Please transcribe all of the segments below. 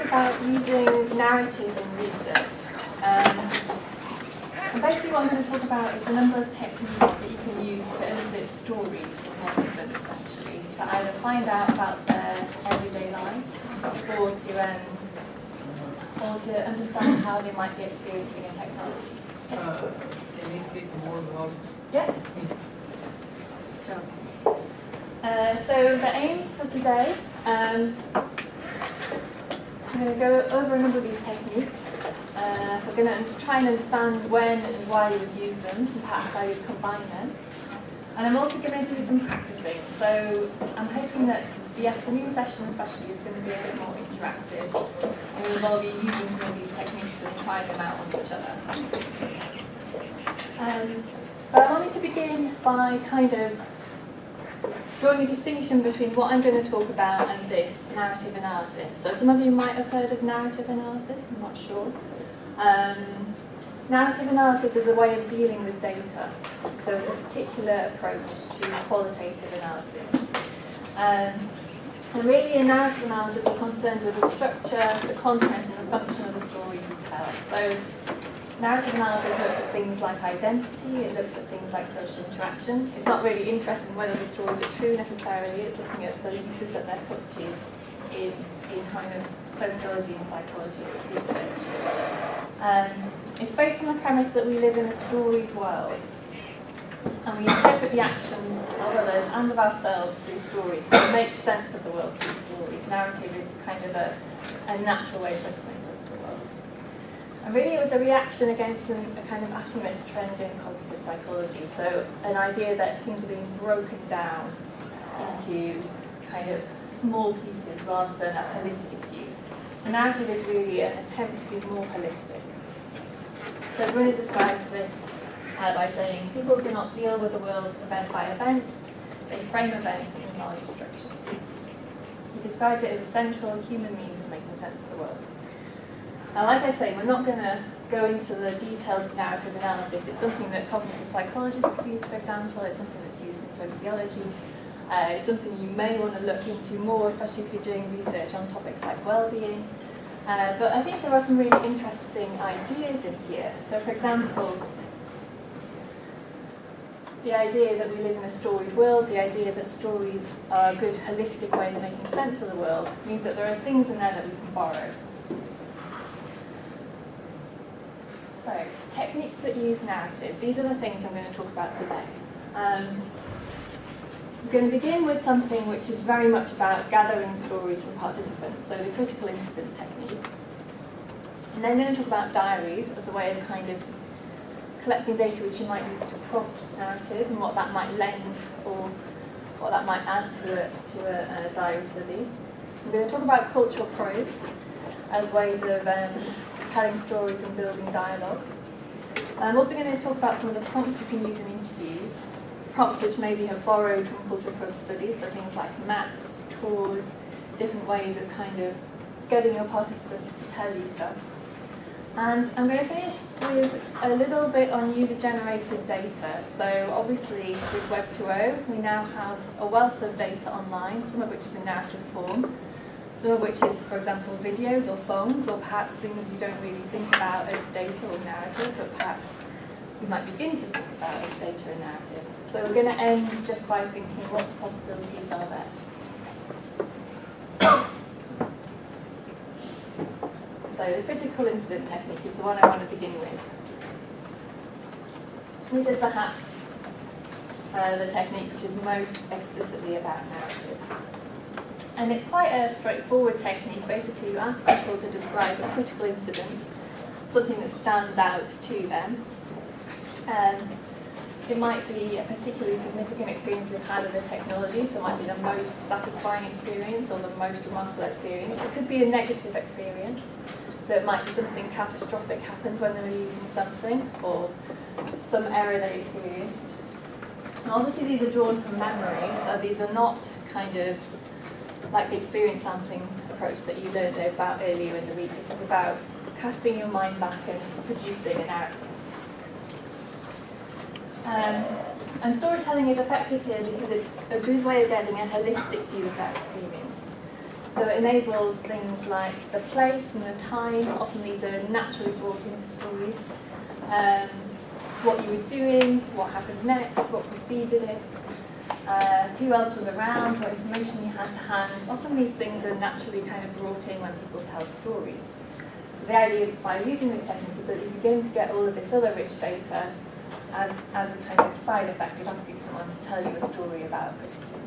about using narrative in research. And basically what I'm going to talk about is a number of techniques that you can use to elicit stories from participants, essentially, to either find out about their everyday lives or to understand how they might be experiencing a technology. Can you speak more about? Yeah. Sure. So the aims for today, I'm going to go over a number of these techniques. We're going to try and understand when and why you would use them, and perhaps how you combine them. And I'm also going to do some practicing. So I'm hoping that the afternoon session especially is going to be a bit more interactive. And we'll all be using some of these techniques and trying them out on each other. But I wanted to begin by kind of drawing a distinction between what I'm going to talk about and this, narrative analysis. So some of you might have heard of narrative analysis, I'm not sure. Narrative analysis is a way of dealing with data. So it's a particular approach to qualitative analysis. And really in narrative analysis we're concerned with the structure, the content and the function of the stories we tell. So narrative analysis looks at things like identity, it looks at things like social interaction. It's not really interested in whether the stories are true necessarily, it's looking at the uses that they're put to in kind of sociology and psychology research. It's based on the premise that we live in a storied world and we interpret the actions of others and of ourselves through stories. So we make sense of the world through stories. Narrative is kind of a natural way for us to make sense of the world. And really it was a reaction against a kind of atomist trend in cognitive psychology. So an idea that things are being broken down into kind of small pieces rather than a holistic view. So narrative is really an attempt to be more holistic. So Brunner describes this by saying, people do not deal with the world event by event, they frame events in larger structures. He describes it as a central human means of making sense of the world. Now, like I say, we're not going to go into the details of narrative analysis. It's something that cognitive psychologists use, for example. It's something that's used in sociology. It's something you may want to look into more, especially if you're doing research on topics like well-being. But I think there are some really interesting ideas in here. So, for example, the idea that we live in a storied world, the idea that stories are a good holistic way of making sense of the world, means that there are things in there that we can borrow. So, techniques that use narrative. These are the things I'm going to talk about today. We're going to begin with something which is very much about gathering stories from participants, so the critical incident technique. And then I'm going to talk about diaries as a way of kind of collecting data which you might use to prompt narrative and what that might lend or what that might add to a diary study. I'm going to talk about cultural probes as ways of telling stories and building dialogue. And I'm also going to talk about some of the prompts you can use in interviews, prompts which maybe have borrowed from cultural probe studies, so things like maps, tours, different ways of kind of getting your participants to tell you stuff. And I'm going to finish with a little bit on user-generated data. So obviously with Web 2.0 we now have a wealth of data online, some of which is in narrative form, some of which is, for example, videos or songs, or perhaps things you don't really think about as data or narrative, but perhaps you might begin to think about as data and narrative. So we're going to end just by thinking what possibilities are there. So the critical incident technique is the one I want to begin with. This is perhaps the technique which is most explicitly about narrative. And it's quite a straightforward technique. Basically, you ask people to describe a critical incident, something that stands out to them. It might be a particularly significant experience they've had with the technology, so it might be the most satisfying experience or the most remarkable experience. It could be a negative experience, so it might be something catastrophic happened when they were using something, or some error they experienced. And obviously these are drawn from memory, so these are not kind of like the experience sampling approach that you learned about earlier in the week. This is about casting your mind back and producing a narrative. And storytelling is effective here because it's a good way of getting a holistic view of that experience. So it enables things like the place and the time. Often these are naturally brought into stories. What you were doing, what happened next, what preceded it, who else was around, what information you had to hand. Often these things are naturally kind of brought in when people tell stories. So the idea by using this technique is that you begin to get all of this other rich data as a kind of side effect of asking someone to tell you a story about a particular incident.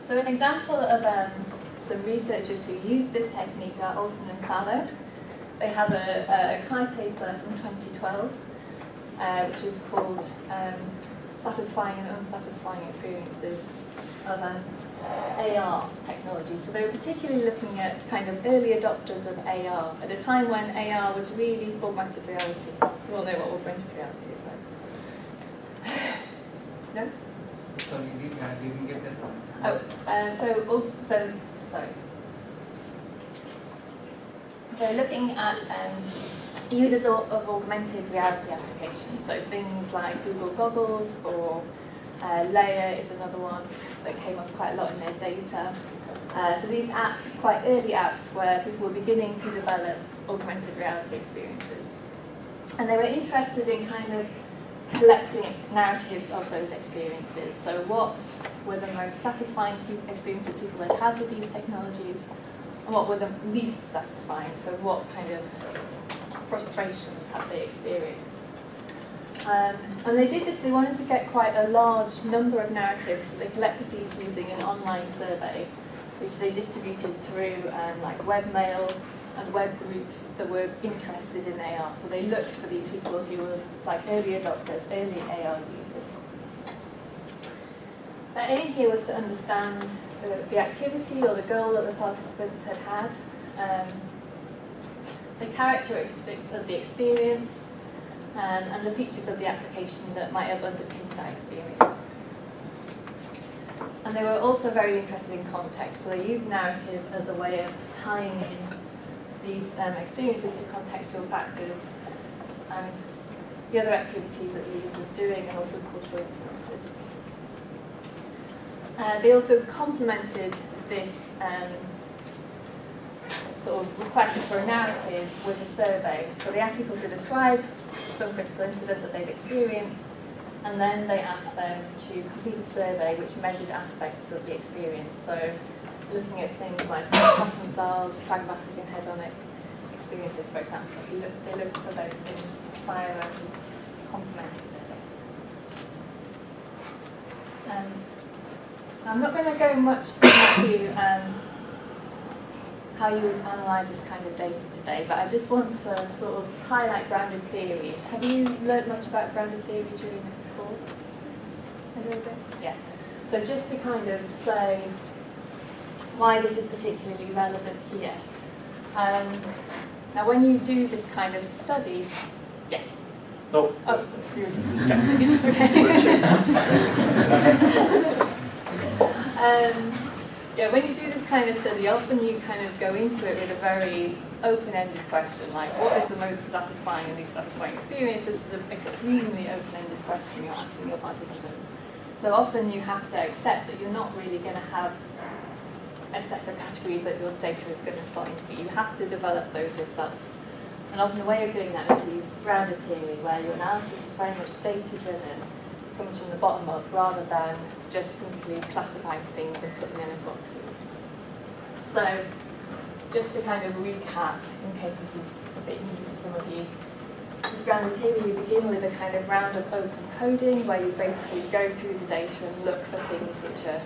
So an example of some researchers who use this technique are Olsen and Fallow. They have a CLI paper from 2012, which is called Satisfying and Unsatisfying Experiences of AR technology. So they were particularly looking at kind of early adopters of AR at a time when AR was really augmented reality. You all know what augmented reality is, right? No? So you can get that one. Sorry. They're looking at users of augmented reality applications, so things like Google Goggles or Layer is another one that came up quite a lot in their data. So these apps, quite early apps, where people were beginning to develop augmented reality experiences. And they were interested in kind of collecting narratives of those experiences. So what were the most satisfying experiences people had had with these technologies, and what were the least satisfying? So what kind of frustrations have they experienced? And they did this, they wanted to get quite a large number of narratives, so they collected these using an online survey, which they distributed through like webmail and web groups that were interested in AR. So they looked for these people who were like early adopters, early AR users. The aim here was to understand the activity or the goal that the participants had had, the characteristics of the experience, and the features of the application that might have underpinned that experience. And they were also very interested in context, so they used narrative as a way of tying in these experiences to contextual factors and the other activities that the user was doing, and also cultural influences. They also complemented this sort of request for a narrative with a survey. So they asked people to describe some critical incident that they'd experienced, and then they asked them to complete a survey which measured aspects of the experience. So looking at things like Passensals, pragmatic and hedonic experiences, for example. They looked for those things via a complementary survey. I'm not going to go much into how you would analyse this kind of data today, but I just want to sort of highlight grounded theory. Have you learned much about grounded theory during this course? A little bit? Yeah. So just to kind of say why this is particularly relevant here. Now when you do this kind of study, yes? No. Oh, you were just distracting. Okay. Yeah, when you do this kind of study, often you kind of go into it with a very open-ended question, like what is the most satisfying and least satisfying experience? This is an extremely open-ended question you're asking your participants. So often you have to accept that you're not really going to have a set of categories that your data is going to slot into. You have to develop those yourself. And often the way of doing that is to use grounded theory, where your analysis is very much data-driven, comes from the bottom up, rather than just simply classifying things and putting them in boxes. So, just to kind of recap, in case this is a bit new to some of you, with grounded theory you begin with a kind of round of open coding, where you basically go through the data and look for things which are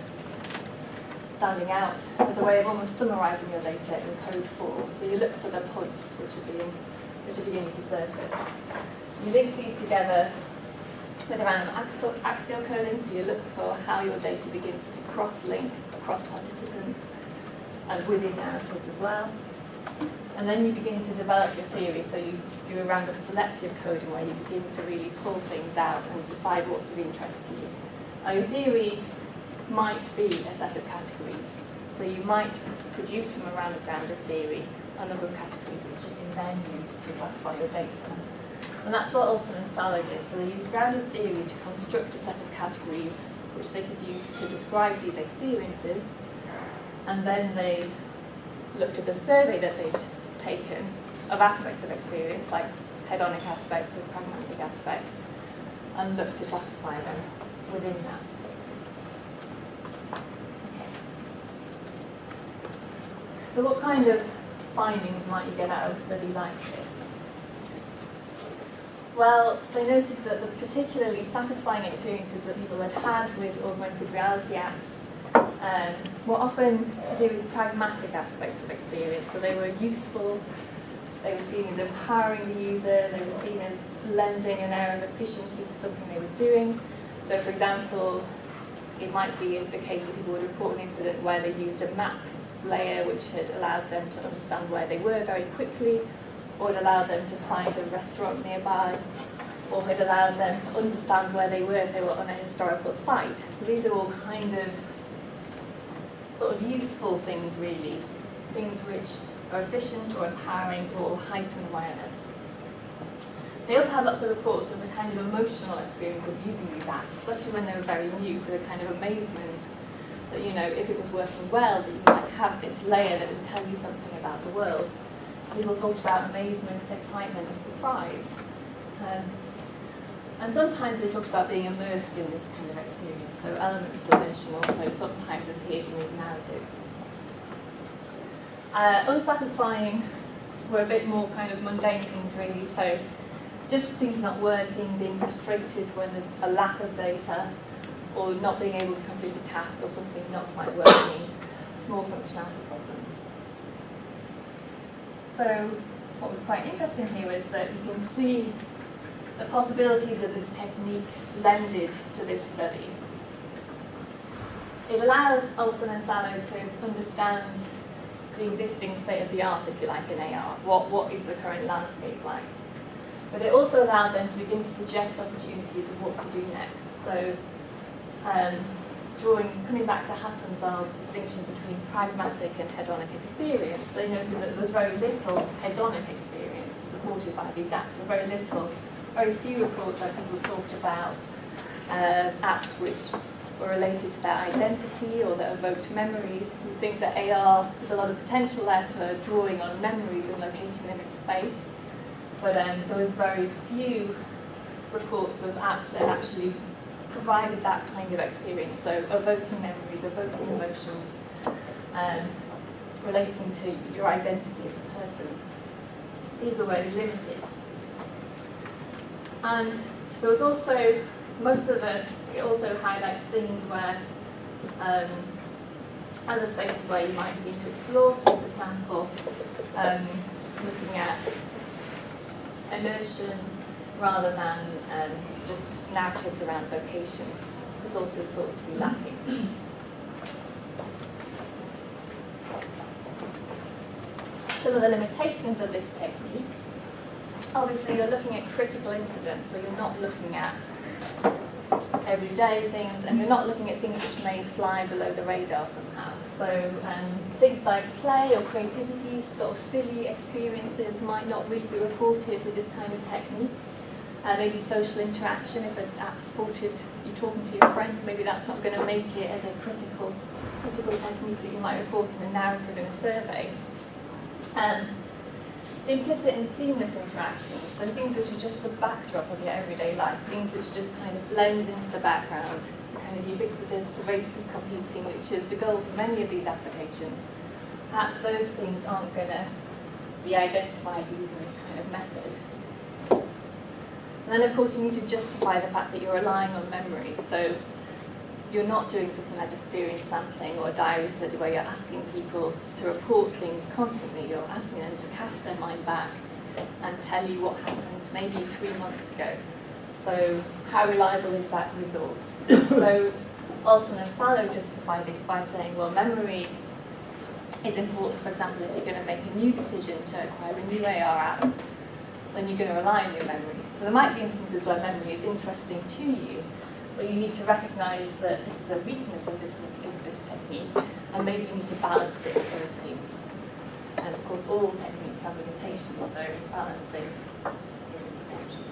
standing out as a way of almost summarising your data in code form. So you look for the points which are beginning to surface. You link these together with around axial coding, so you look for how your data begins to cross-link across participants and within narratives as well. And then you begin to develop your theory, so you do a round of selective coding where you begin to really pull things out and decide what's of interest to you. Now your theory might be a set of categories, so you might produce from a round of grounded theory a number of categories which you can then use to classify your data. And that's what Olsen and Fallow did. So they used grounded theory to construct a set of categories which they could use to describe these experiences. And then they looked at the survey that they'd taken of aspects of experience, like hedonic aspects or pragmatic aspects, and looked to classify them within that. Okay. So what kind of findings might you get out of a study like this? Well, they noted that the particularly satisfying experiences that people had had with augmented reality apps were often to do with pragmatic aspects of experience. So they were useful, they were seen as empowering the user, they were seen as lending an air of efficiency to something they were doing. So for example, it might be the case that people would report an incident where they'd used a map layer which had allowed them to understand where they were very quickly, or had allowed them to find a restaurant nearby, or had allowed them to understand where they were if they were on a historical site. So these are all kind of sort of useful things, really, things which are efficient or empowering or heighten awareness. They also had lots of reports of the kind of emotional experience of using these apps, especially when they were very new, so the kind of amazement that, you know, if it was working well, that you might have this layer that would tell you something about the world. People talked about amazement, excitement, and surprise. And sometimes they talked about being immersed in this kind of experience, so elements of immersion also sometimes appeared in these narratives. Unsatisfying were a bit more kind of mundane things, really, so just things not working, being frustrated when there's a lack of data, or not being able to complete a task, or something not quite working, small functionality problems. So what was quite interesting here is that you can see the possibilities of this technique lended to this study. It allowed Olsen and Sallow to understand the existing state of the art, if you like, in AR. What is the current landscape like? But it also allowed them to begin to suggest opportunities of what to do next. So coming back to Hassan-Zal's distinction between pragmatic and hedonic experience, they noted that there was very little hedonic experience supported by these apps, or very few reports where people talked about apps which were related to their identity or that evoked memories. We think that AR, there's a lot of potential there for drawing on memories and locating them in space, but there was very few reports of apps that actually provided that kind of experience, so evoking memories, evoking emotions, relating to your identity as a person. These were very limited. And there was also, it also highlights things where, other spaces where you might begin to explore, so for example, looking at immersion rather than just narratives around vocation was also thought to be lacking. Some of the limitations of this technique, obviously you're looking at critical incidents, so you're not looking at everyday things, and you're not looking at things which may fly below the radar somehow. So things like play or creativity, sort of silly experiences might not really be reported with this kind of technique. Maybe social interaction, if an app supported you talking to your friend, maybe that's not going to make it as a critical technique that you might report in a narrative in a survey. Implicit and seamless interactions, so things which are just the backdrop of your everyday life, things which just kind of blend into the background, kind of ubiquitous, pervasive computing, which is the goal for many of these applications. Perhaps those things aren't going to be identified using this kind of method. And then, of course, you need to justify the fact that you're relying on memory. So you're not doing something like experience sampling or a diary study where you're asking people to report things constantly. You're asking them to cast their mind back and tell you what happened maybe 3 months ago. So how reliable is that resource? So Olsen and Fallow justify this by saying, well, memory is important. For example, if you're going to make a new decision to acquire a new AR app, then you're going to rely on your memory. So there might be instances where memory is interesting to you, but you need to recognise that this is a weakness of this technique, and maybe you need to balance it with other things. And of course, all techniques have limitations, so balancing is important.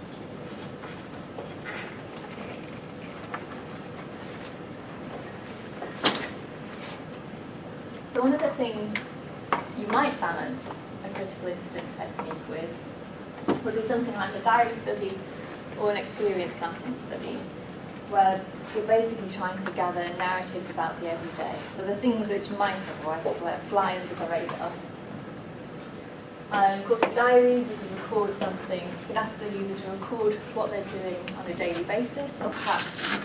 So things you might balance a critical incident technique with would be something like a diary study or an experience sampling study, where you're basically trying to gather narratives about the everyday, so the things which might otherwise fly under the radar. Of course, with diaries, you can record something. You could ask the user to record what they're doing on a daily basis, or perhaps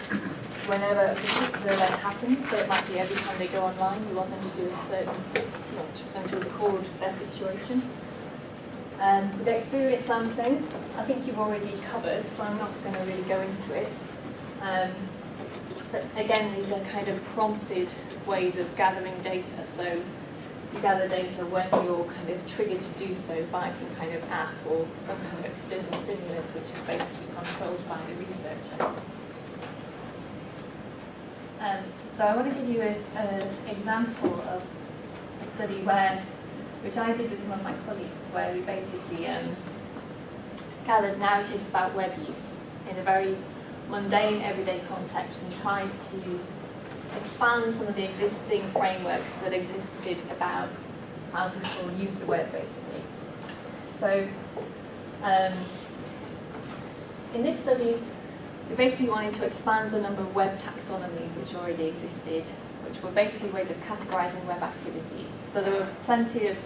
whenever a particular event happens. So it might be every time they go online, you want them to do a certain, you want them to record their situation. With the experience sampling, I think you've already covered, so I'm not going to really go into it. But again, these are kind of prompted ways of gathering data. So you gather data when you're kind of triggered to do so by some kind of app or some kind of external stimulus, which is basically controlled by the researcher. So I want to give you an example of a study which I did with some of my colleagues, where we basically gathered narratives about web use in a very mundane, everyday context and tried to expand some of the existing frameworks that existed about how people use the web, basically. So in this study, we basically wanted to expand a number of web taxonomies which already existed, which were basically ways of categorizing web activity. So there were plenty of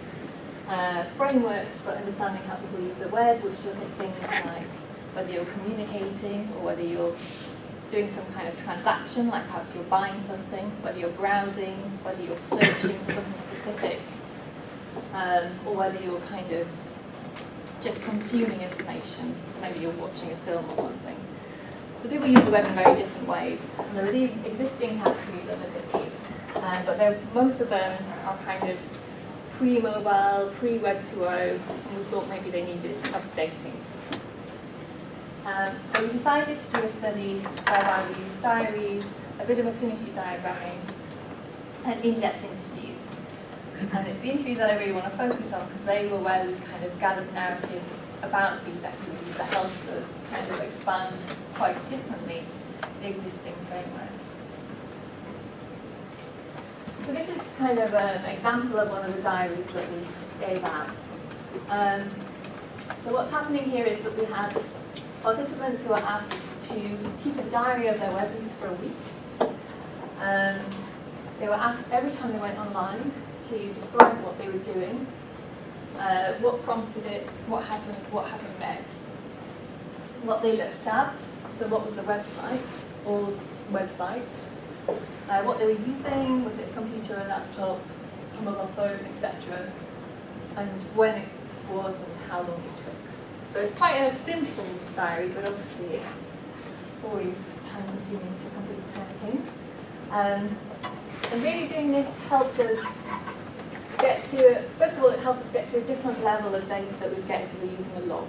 frameworks for understanding how people use the web, which look at things like whether you're communicating or whether you're doing some kind of transaction, like perhaps you're buying something, whether you're browsing, whether you're searching for something specific, or whether you're kind of just consuming information. So maybe you're watching a film or something. So people use the web in very different ways. And there are these existing categories that look at these, but most of them are kind of pre-mobile, pre-Web 2.0, and we thought maybe they needed updating. So we decided to do a study whereby we used diaries, a bit of affinity diagramming, and in-depth interviews. And it's the interviews that I really want to focus on, because they were where we kind of gathered narratives about these activities that helped us kind of expand quite differently the existing frameworks. So this is kind of an example of one of the diaries that we gave out. So what's happening here is that we had participants who were asked to keep a diary of their web use for a week. They were asked every time they went online to describe what they were doing, what prompted it, what happened next, what they looked at, so what was the website, or websites, what they were using, was it a computer, a laptop, a mobile phone, etc., and when it was and how long it took. So it's quite a simple diary, but obviously it's always time-consuming to complete these kind of things. And really doing this helped us get to, first of all, it helped us get to a different level of data that we'd get if we were using a log.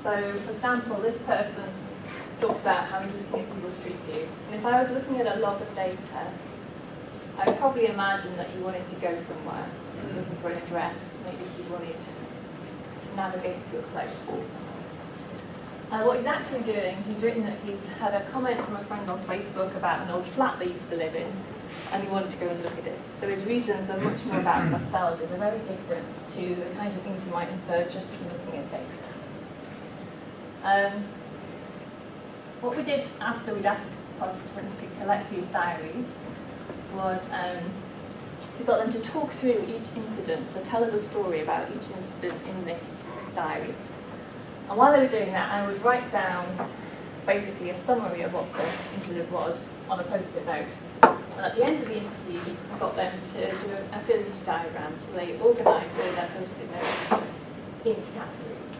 So, for example, this person talks about how he's looking at Google Street View. And if I was looking at a log of data, I would probably imagine that he wanted to go somewhere. He was looking for an address, maybe he wanted to navigate to a place. What he's actually doing, he's written that he's had a comment from a friend on Facebook about an old flat they used to live in, and he wanted to go and look at it. So his reasons are much more about nostalgia. They're very different to the kind of things you might infer just from looking at data. What we did after we'd asked participants to collect these diaries was we got them to talk through each incident, so tell us a story about each incident in this diary. And while they were doing that, I would write down basically a summary of what the incident was on a post-it note. And at the end of the interview, I got them to do an affinity diagram, so they organised all their post-it notes into categories.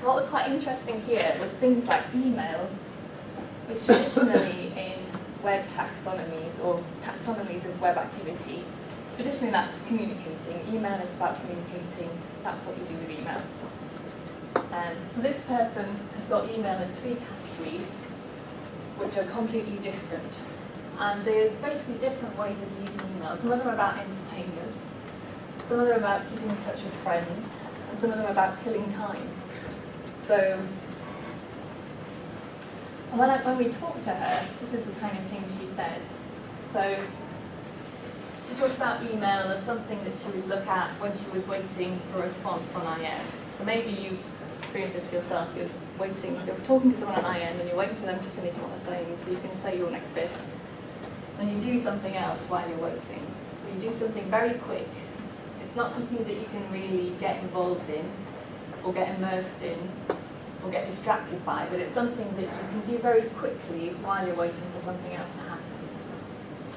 What was quite interesting here was things like email, which traditionally in web taxonomies or taxonomies of web activity, traditionally that's communicating. Email is about communicating. That's what you do with email. So this person has got email in 3 categories, which are completely different. And they're basically different ways of using email. Some of them are about entertainment, some of them are about keeping in touch with friends, and some of them are about killing time. So when we talked to her, this is the kind of thing she said. So she talked about email as something that she would look at when she was waiting for a response on IM. So maybe you've experienced this yourself. You're talking to someone on IM and you're waiting for them to finish what they're saying so you can say your next bit. And you do something else while you're waiting. So you do something very quick. It's not something that you can really get involved in or get immersed in or get distracted by, but it's something that you can do very quickly while you're waiting for something else to happen.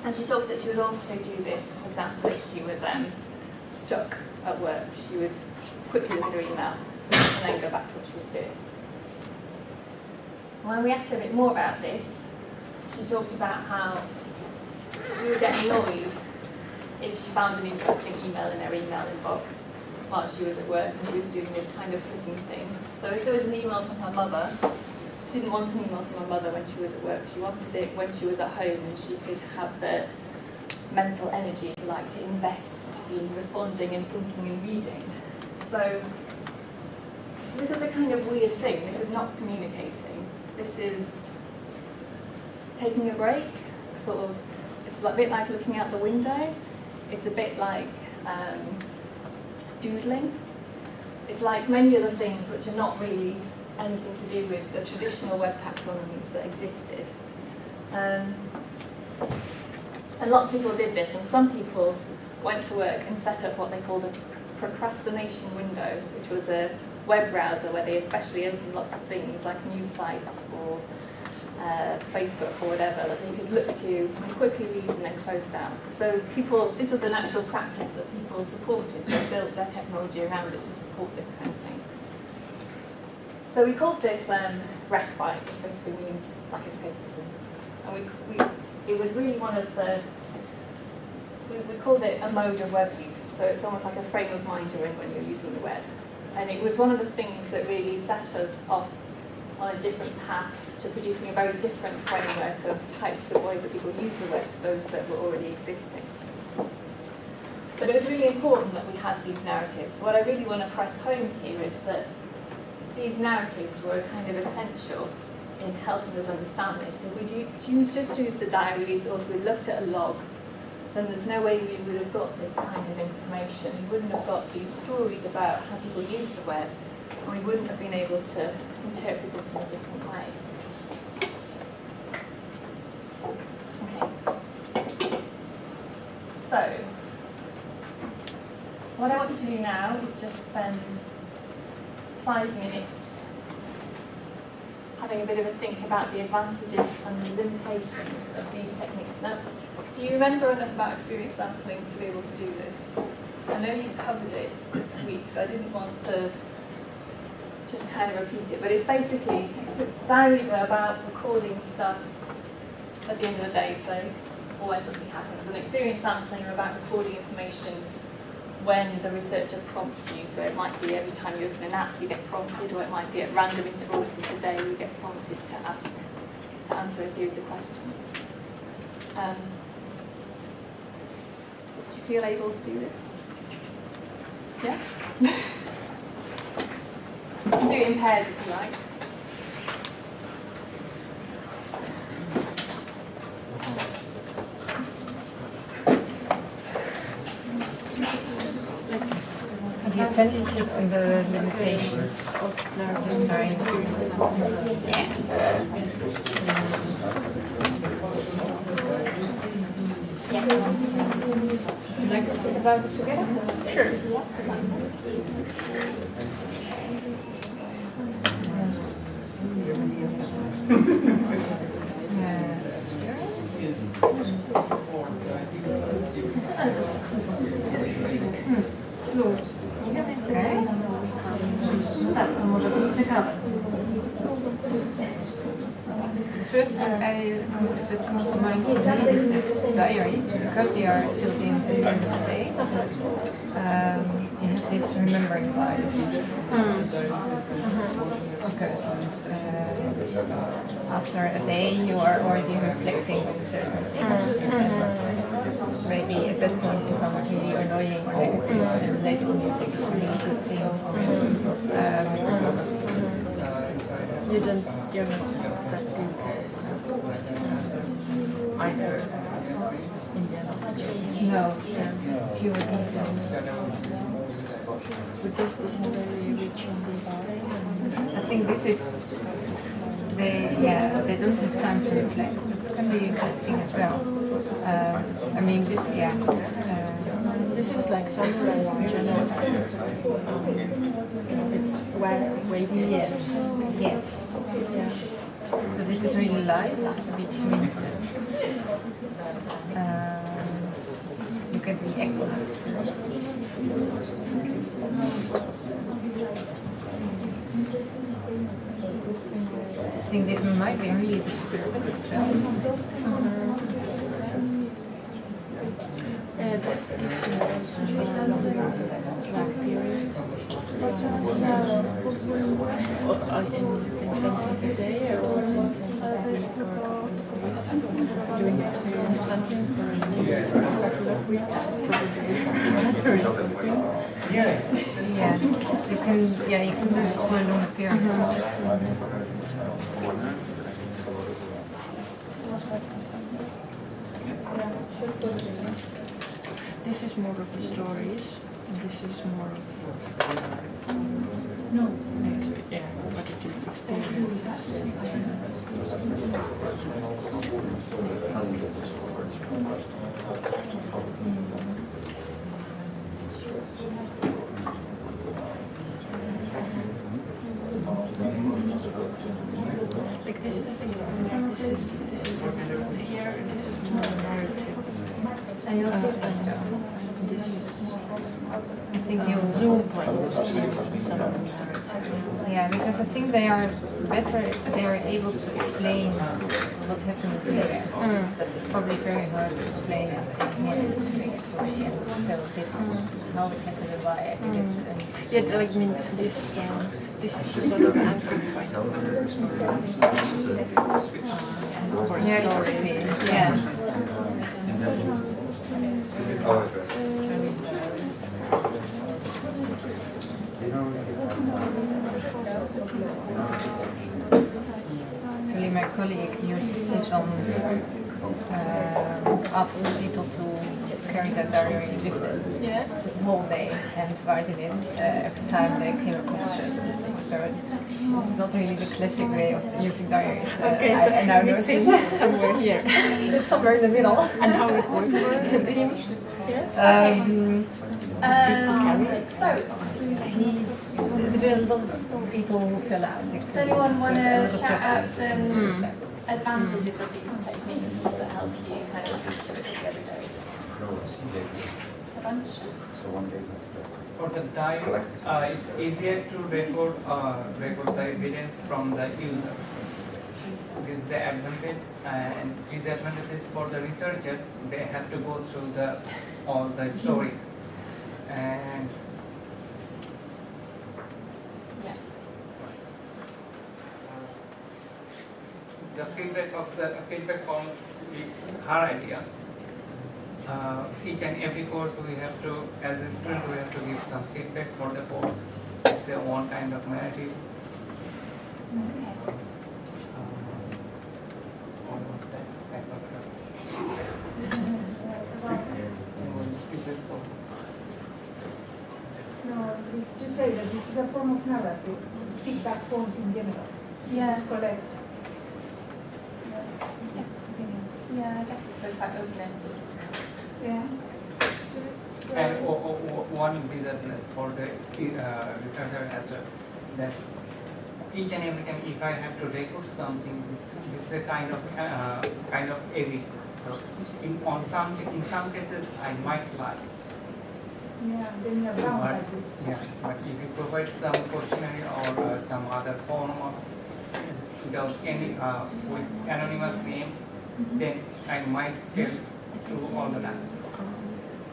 And she talked that she would also do this, for example, if she was stuck at work. She would quickly look at her email and then go back to what she was doing. When we asked her a bit more about this, she talked about how she would get annoyed if she found an interesting email in her email inbox while she was at work and she was doing this kind of clicking thing. So if there was an email from her mother, she didn't want an email from her mother when she was at work. She wanted it when she was at home and she could have the mental energy, if you like, to invest in responding and thinking and reading. So this was a kind of weird thing. This is not communicating. This is taking a break, sort of. It's a bit like looking out the window. It's a bit like doodling. It's like many other things which are not really anything to do with the traditional web taxonomies that existed. And lots of people did this, and some people went to work and set up what they called a procrastination window, which was a web browser where they especially opened lots of things like news sites or Facebook or whatever that they could look to and quickly read and then close down. So this was an actual practice that people supported. They built their technology around it to support this kind of thing. So we called this respite, which basically means like escapism. And it was really one of the, we called it a mode of web use. So it's almost like a frame of mind you're in when you're using the web. And it was one of the things that really set us off on a different path to producing a very different framework of types of ways that people use the web to those that were already existing. But it was really important that we had these narratives. So what I really want to press home here is that these narratives were kind of essential in helping us understand this. If we just use the diaries or if we looked at a log, then there's no way we would have got this kind of information. We wouldn't have got these stories about how people use the web, and we wouldn't have been able to interpret this in a different way. Okay. So, what I want you to do now is just spend 5 minutes having a bit of a think about the advantages and the limitations of these techniques. Now, do you remember enough about experience sampling to be able to do this? I know you covered it this week, so I didn't want to just kind of repeat it, but it's basically, diaries are about recording stuff at the end of the day, so or when something happens. And experience sampling are about recording information when the researcher prompts you. So it might be every time you open an app you get prompted, or it might be at random intervals of the day you get prompted to answer a series of questions. Do you feel able to do this? Yeah? You can do it in pairs if you like. The advantages and the limitations of narrative science. Would you like to think about it together? Sure. Okay. Tak, to może być ciekawe. First thing that comes to mind for me is that diaries, because they are filled in at the end of the day, you have this remembering bias. Because after a day you are already reflecting on certain things. Maybe at that point you found it really annoying or negative, and later on you think it's a really good thing. You're not that good either in general. No, fewer details. Because this is very rich in design. I think this is they don't have time to reflect, but it can be a good thing as well. I mean this This is like summarized in general. It's wavy. Yes. yes. Yeah. So this is really live, which means you get the acting experience. I think this might be really disturbing as well. This black period. In sense of the day or also in sense of the week or a couple of weeks. Doing experience something for a couple of weeks is probably very interesting. Yeah, you can do this for a longer period. This is more of the stories, and this is more of what it is experiences. Like this is here. This is more narrative. And you also think so. This is I think you'll zoom point some of the narrative. Yeah, because I think they are able to explain what happened there. But it's probably very hard to explain it in to make a story and tell people how it happened and why. I think it's Yeah, like I mean, this is sort of an anchor point for yeah, it could be. Yeah. Actually, my colleague used this on asking people to carry their diary with them. Yeah. So the whole day and write in it every time they came across certain things. So it's not really the classic way of using diaries. Okay, so I now it's notice somewhere here. it's somewhere in the middle. And how it works for him? Yeah. There are a lot of people who fill out. Does anyone want to shout out some advantages of these techniques that help you kind of used to it every day? A bunch? For the diary, it's easier to record the evidence from the user. This is the advantage, and disadvantage is for the researcher. They have to go through all the stories, and the feedback form is her idea. Each and every course we have to, as a student, we have to give some feedback for the course. It's a one kind of narrative. Almost that type of No, it's to say that it's a form of narrative, feedback forms in general. Yeah. Just collect. Yeah, I guess it's quite open-ended. Yeah. And one disadvantage for the researcher as well, that each and every time if I have to record something, it's a kind of evidence. So in some cases I might lie. Yeah, then you're bound by But, this. yeah, but if you provide some questionnaire or some other form of without any with anonymous name, then I might tell true all the time.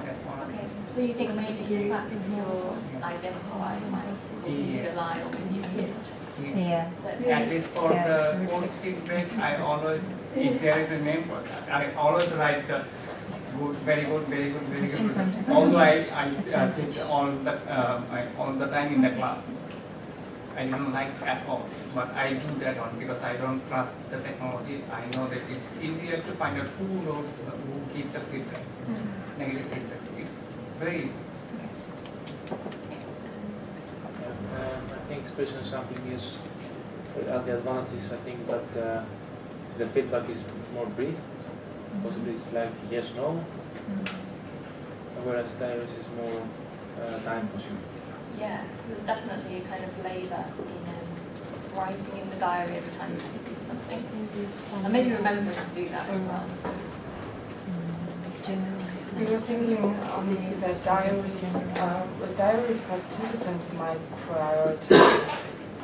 That's one. Okay, so you think maybe the fact that you'll identify might lead you to lie or maybe a hint? Yeah. So, At least for Yeah, the it's course feedback, I always, if there is a name for that, I always write the good, very good, very good, very good. Although I sit all the time in the class. I didn't like at all. But I do that one because I don't trust the technology. I know that it's easier to find out who knows, who gives the feedback, negative feedback. It's very easy. I think expression something is the advantages. I think that the feedback is more brief. Possibly it's like yes, no. Whereas diaries is more time consuming. Yeah, so there's definitely a kind of labour in writing in the diary every time you have to do something. And maybe remembering to do that as well. So. We were thinking that diary participants might prioritize.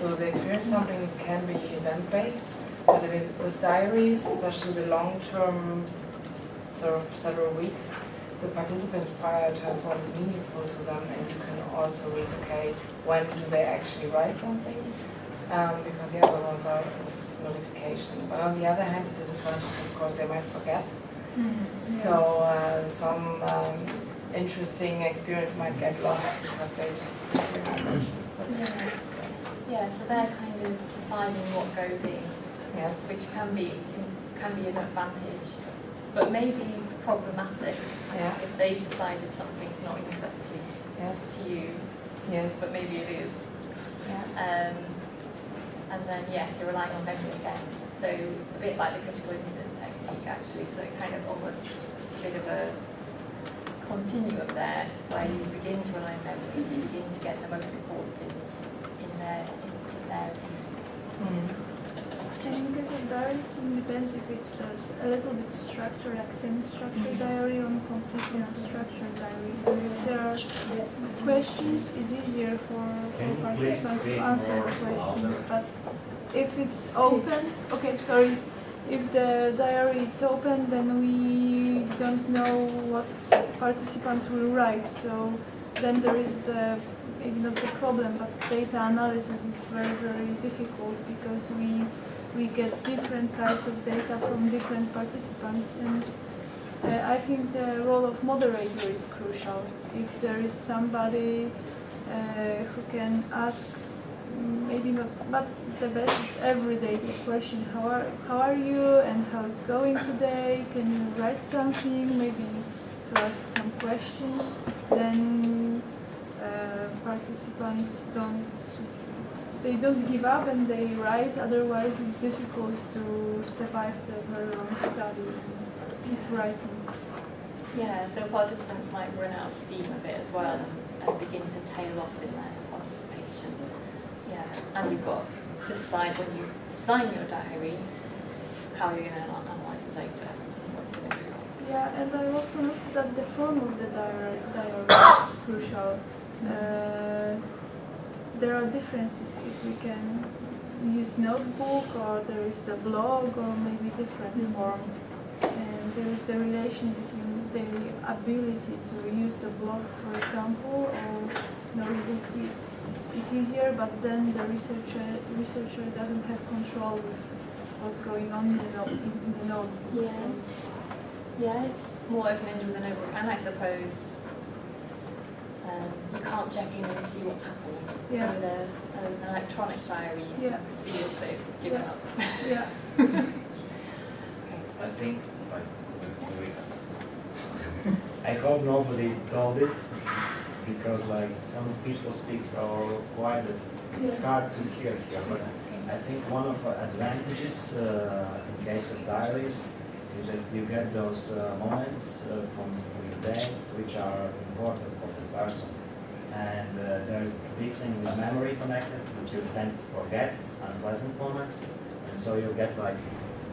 So the experience sampling can be event-based, but with diaries, especially the long-term, sort of several weeks, the participants prioritize what is meaningful to them, and you can also read, okay, when do they actually write something, because the other ones are with notification. But on the other hand, the disadvantage is, of course, they might forget. So some interesting experience might get lost because they just Yeah, so they're kind of deciding what goes in, yes, which can be an advantage, but maybe problematic if they've decided something's not interesting to you, but maybe it is. And then you're relying on memory again. So a bit like the critical incident technique actually, so it kind of almost a bit of a continuum there where you begin to rely on memory, you begin to get the most important things in there. I think as a diary, it depends if it's a little bit structured, like semi-structured diary, or completely unstructured diary. So if there are questions, it's easier for participants to answer the questions. But if it's open, if the diary is open, then we don't know what participants will write. So then there is maybe not the problem, but data analysis is very, very difficult because we get different types of data from different participants, and I think the role of moderator is crucial. If there is somebody who can ask, maybe not the best is everyday question, how are you and how's going today, can you write something, maybe to ask some questions, then participants don't give up and they write, otherwise it's difficult to survive the very long study and keep writing. Yeah, so participants might run out of steam a bit as well and begin to tail off in their participation. Yeah, and you've got to decide when you sign your diary how you're going to analyse the data. What's going to be wrong. Yeah, and I also noticed that the form of the diary is crucial. There are differences if we can use notebook or there is the blog or maybe different form. And there is the relation between the ability to use the blog, for example, or notebook. It's easier, but then the researcher doesn't have control with what's going on in the notebook. Yeah. So. Yeah, it's more open-ended with a notebook, and I suppose you can't check in and see what's happening. Yeah. So with an electronic diary, you can see it, but give it up. Yeah. I think, I hope nobody told it, because some people speak so quiet that it's hard to hear here. But I think one of the advantages in case of diaries is that you get those moments from your day which are important for the person. And there is a big thing with memory connected, which you tend to forget unpleasant moments, and so you get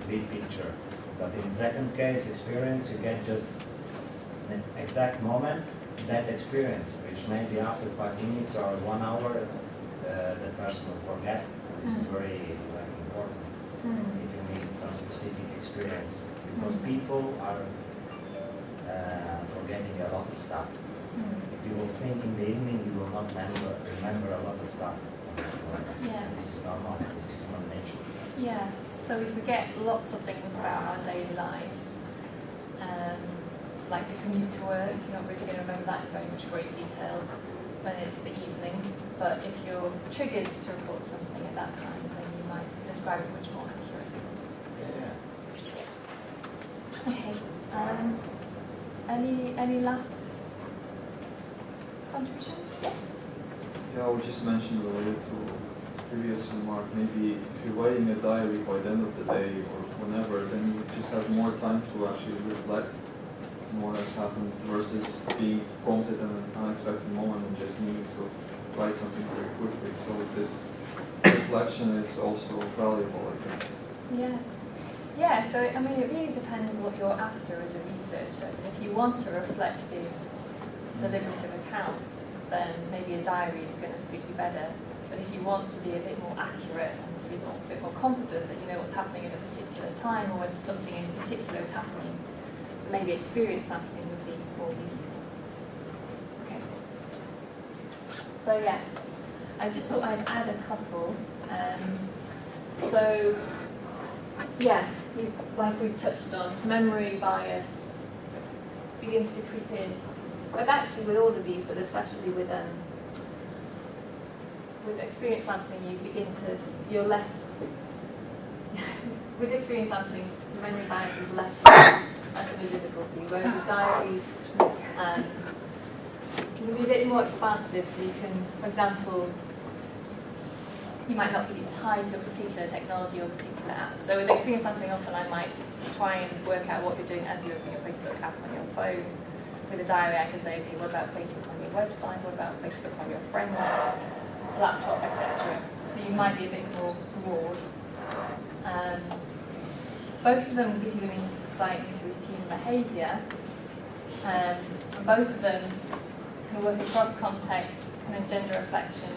big picture. But in second case experience, you get just an exact moment, that experience, which maybe after 5 minutes or 1 hour, the person will forget. This is very important if you need some specific experience, because people are forgetting a lot of stuff. If you will think in the evening, you will not remember a lot of stuff. Yeah. This is normal. This is human nature. Yeah. So we forget lots of things about our daily lives, like the commute to work. You're not really going to remember that in very much great detail. when it's the evening, but if you're triggered to report something at that time, then you might describe it much more accurately. Okay. Any last contributions? Yes. Yeah, I would just mention related to previous remark, maybe if you're writing a diary by the end of the day or whenever, then you just have more time to actually reflect on what has happened versus being prompted in an unexpected moment and just needing to write something very quickly. So this reflection is also valuable, I guess. Yeah. Yeah, so I mean, it really depends what you're after as a researcher. If you want a reflective, deliberative account, then maybe a diary is going to suit you better. But if you want to be a bit more accurate and to be a bit more confident that you know what's happening at a particular time or when something in particular is happening, maybe experience something would be more useful. Okay. So yeah, I just thought I'd add a couple. So yeah, like we touched on, memory bias begins to creep in. But actually with all of these, but especially with experience sampling, you're less, with experience sampling, memory bias is less of a difficulty, whereas with diaries, you can be a bit more expansive, so you can, for example, you might not be tied to a particular technology or particular app. So with experience sampling, often I might try and work out what you're doing as you open your Facebook app on your phone. With a diary, I can say, okay, what about Facebook on your website? What about Facebook on your friend's laptop, etc. So you might be a bit more broad. Both of them give you an insight into routine behaviour. And both of them can work across contexts, can engender reflection,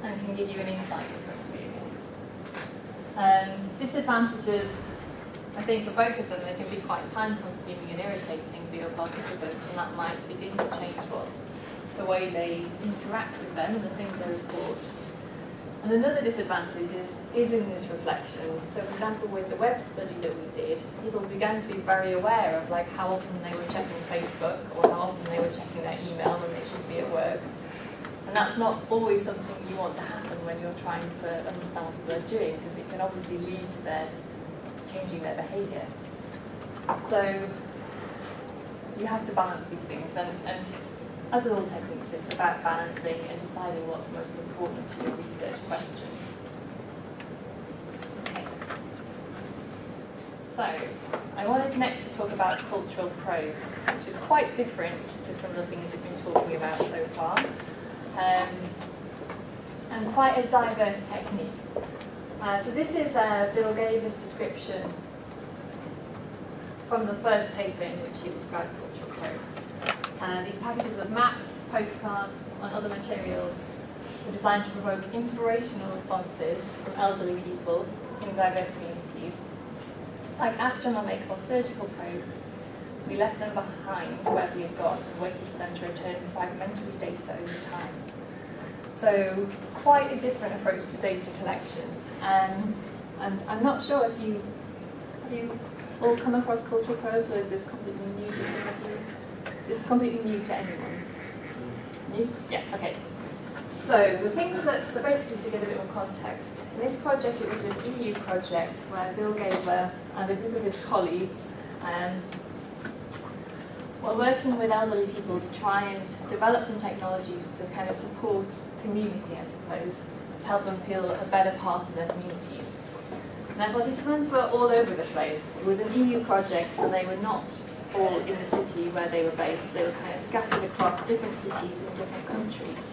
and can give you an insight into experience. Disadvantages, I think for both of them, they can be quite time-consuming and irritating for your participants, and that might begin to change the way they interact with them and the things they report. And another disadvantage is in this reflection. So for example, with the web study that we did, people began to be very aware of like how often they were checking Facebook or how often they were checking their email when they should be at work. And that's not always something you want to happen when you're trying to understand what people are doing, because it can obviously lead to their changing their behaviour. So you have to balance these things, and as with all techniques, it's about balancing and deciding what's most important to your research question. Okay. So I wanted next to talk about cultural probes, which is quite different to some of the things we've been talking about so far, and quite a diverse technique. So this is Bill Gaber's description from the first paper in which he described cultural probes. These packages of maps, postcards, and other materials were designed to provoke inspirational responses from elderly people in diverse communities. Like astronomic or surgical probes, we left them behind where we had gone and waited for them to return fragmentary data over time. So quite a different approach to data collection. And I'm not sure if have you all come across cultural probes, or is this completely new to some of you? This is completely new to anyone? New? Yeah, okay. So the things so basically to get a bit more context, in this project it was an EU project where Bill Gaber and a group of his colleagues were working with elderly people to try and develop some technologies to kind of support community, I suppose, to help them feel a better part of their communities. And their participants were all over the place. It was an EU project, so they were not all in the city where they were based. They were kind of scattered across different cities in different countries.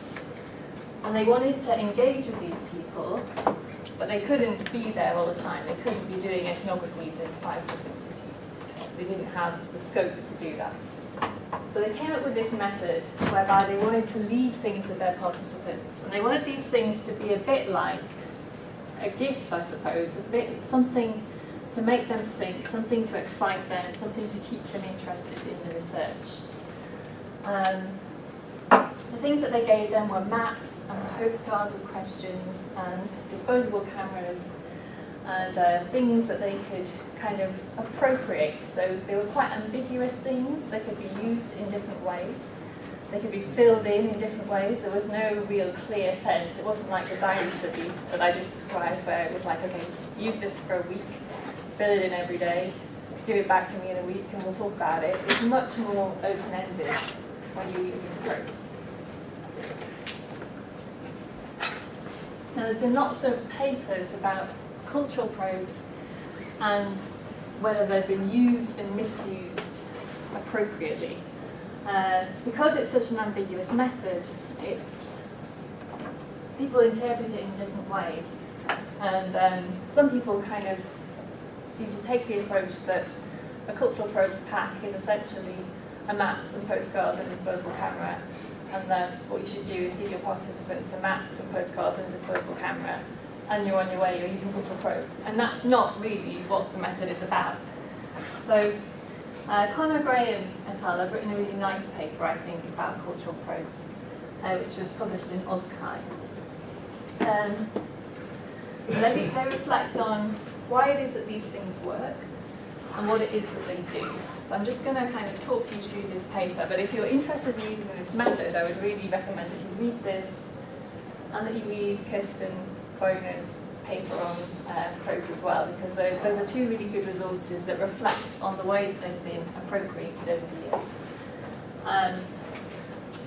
And they wanted to engage with these people, but they couldn't be there all the time. They couldn't be doing ethnographies in 5 different cities. They didn't have the scope to do that. So they came up with this method whereby they wanted to leave things with their participants. And they wanted these things to be a bit like a gift, I suppose, a bit something to make them think, something to excite them, something to keep them interested in the research. The things that they gave them were maps and postcards with questions and disposable cameras and things that they could kind of appropriate. So they were quite ambiguous things. They could be used in different ways. They could be filled in different ways. There was no real clear sense. It wasn't like the diary study that I just described, where it was like, okay, use this for a week, fill it in every day, give it back to me in a week, and we'll talk about it. It's much more open-ended when you're using probes. Now, there's been lots of papers about cultural probes and whether they've been used and misused appropriately. Because it's such an ambiguous method, people interpret it in different ways. And some people kind of seem to take the approach that a cultural probes pack is essentially a map, some postcards, and a disposable camera. And thus, what you should do is give your participants a map, some postcards, and a disposable camera, and you're on your way, you're using cultural probes. And that's not really what the method is about. So, Conor Graham et al. Have written a really nice paper, I think, about cultural probes, which was published in OSCI. They reflect on why it is that these things work and what it is that they do. So I'm just going to kind of talk you through this paper, but if you're interested in using this method, I would really recommend that you read this and that you read Kirsten Boner's paper on probes as well, because those are two really good resources that reflect on the way that they've been appropriated over the years.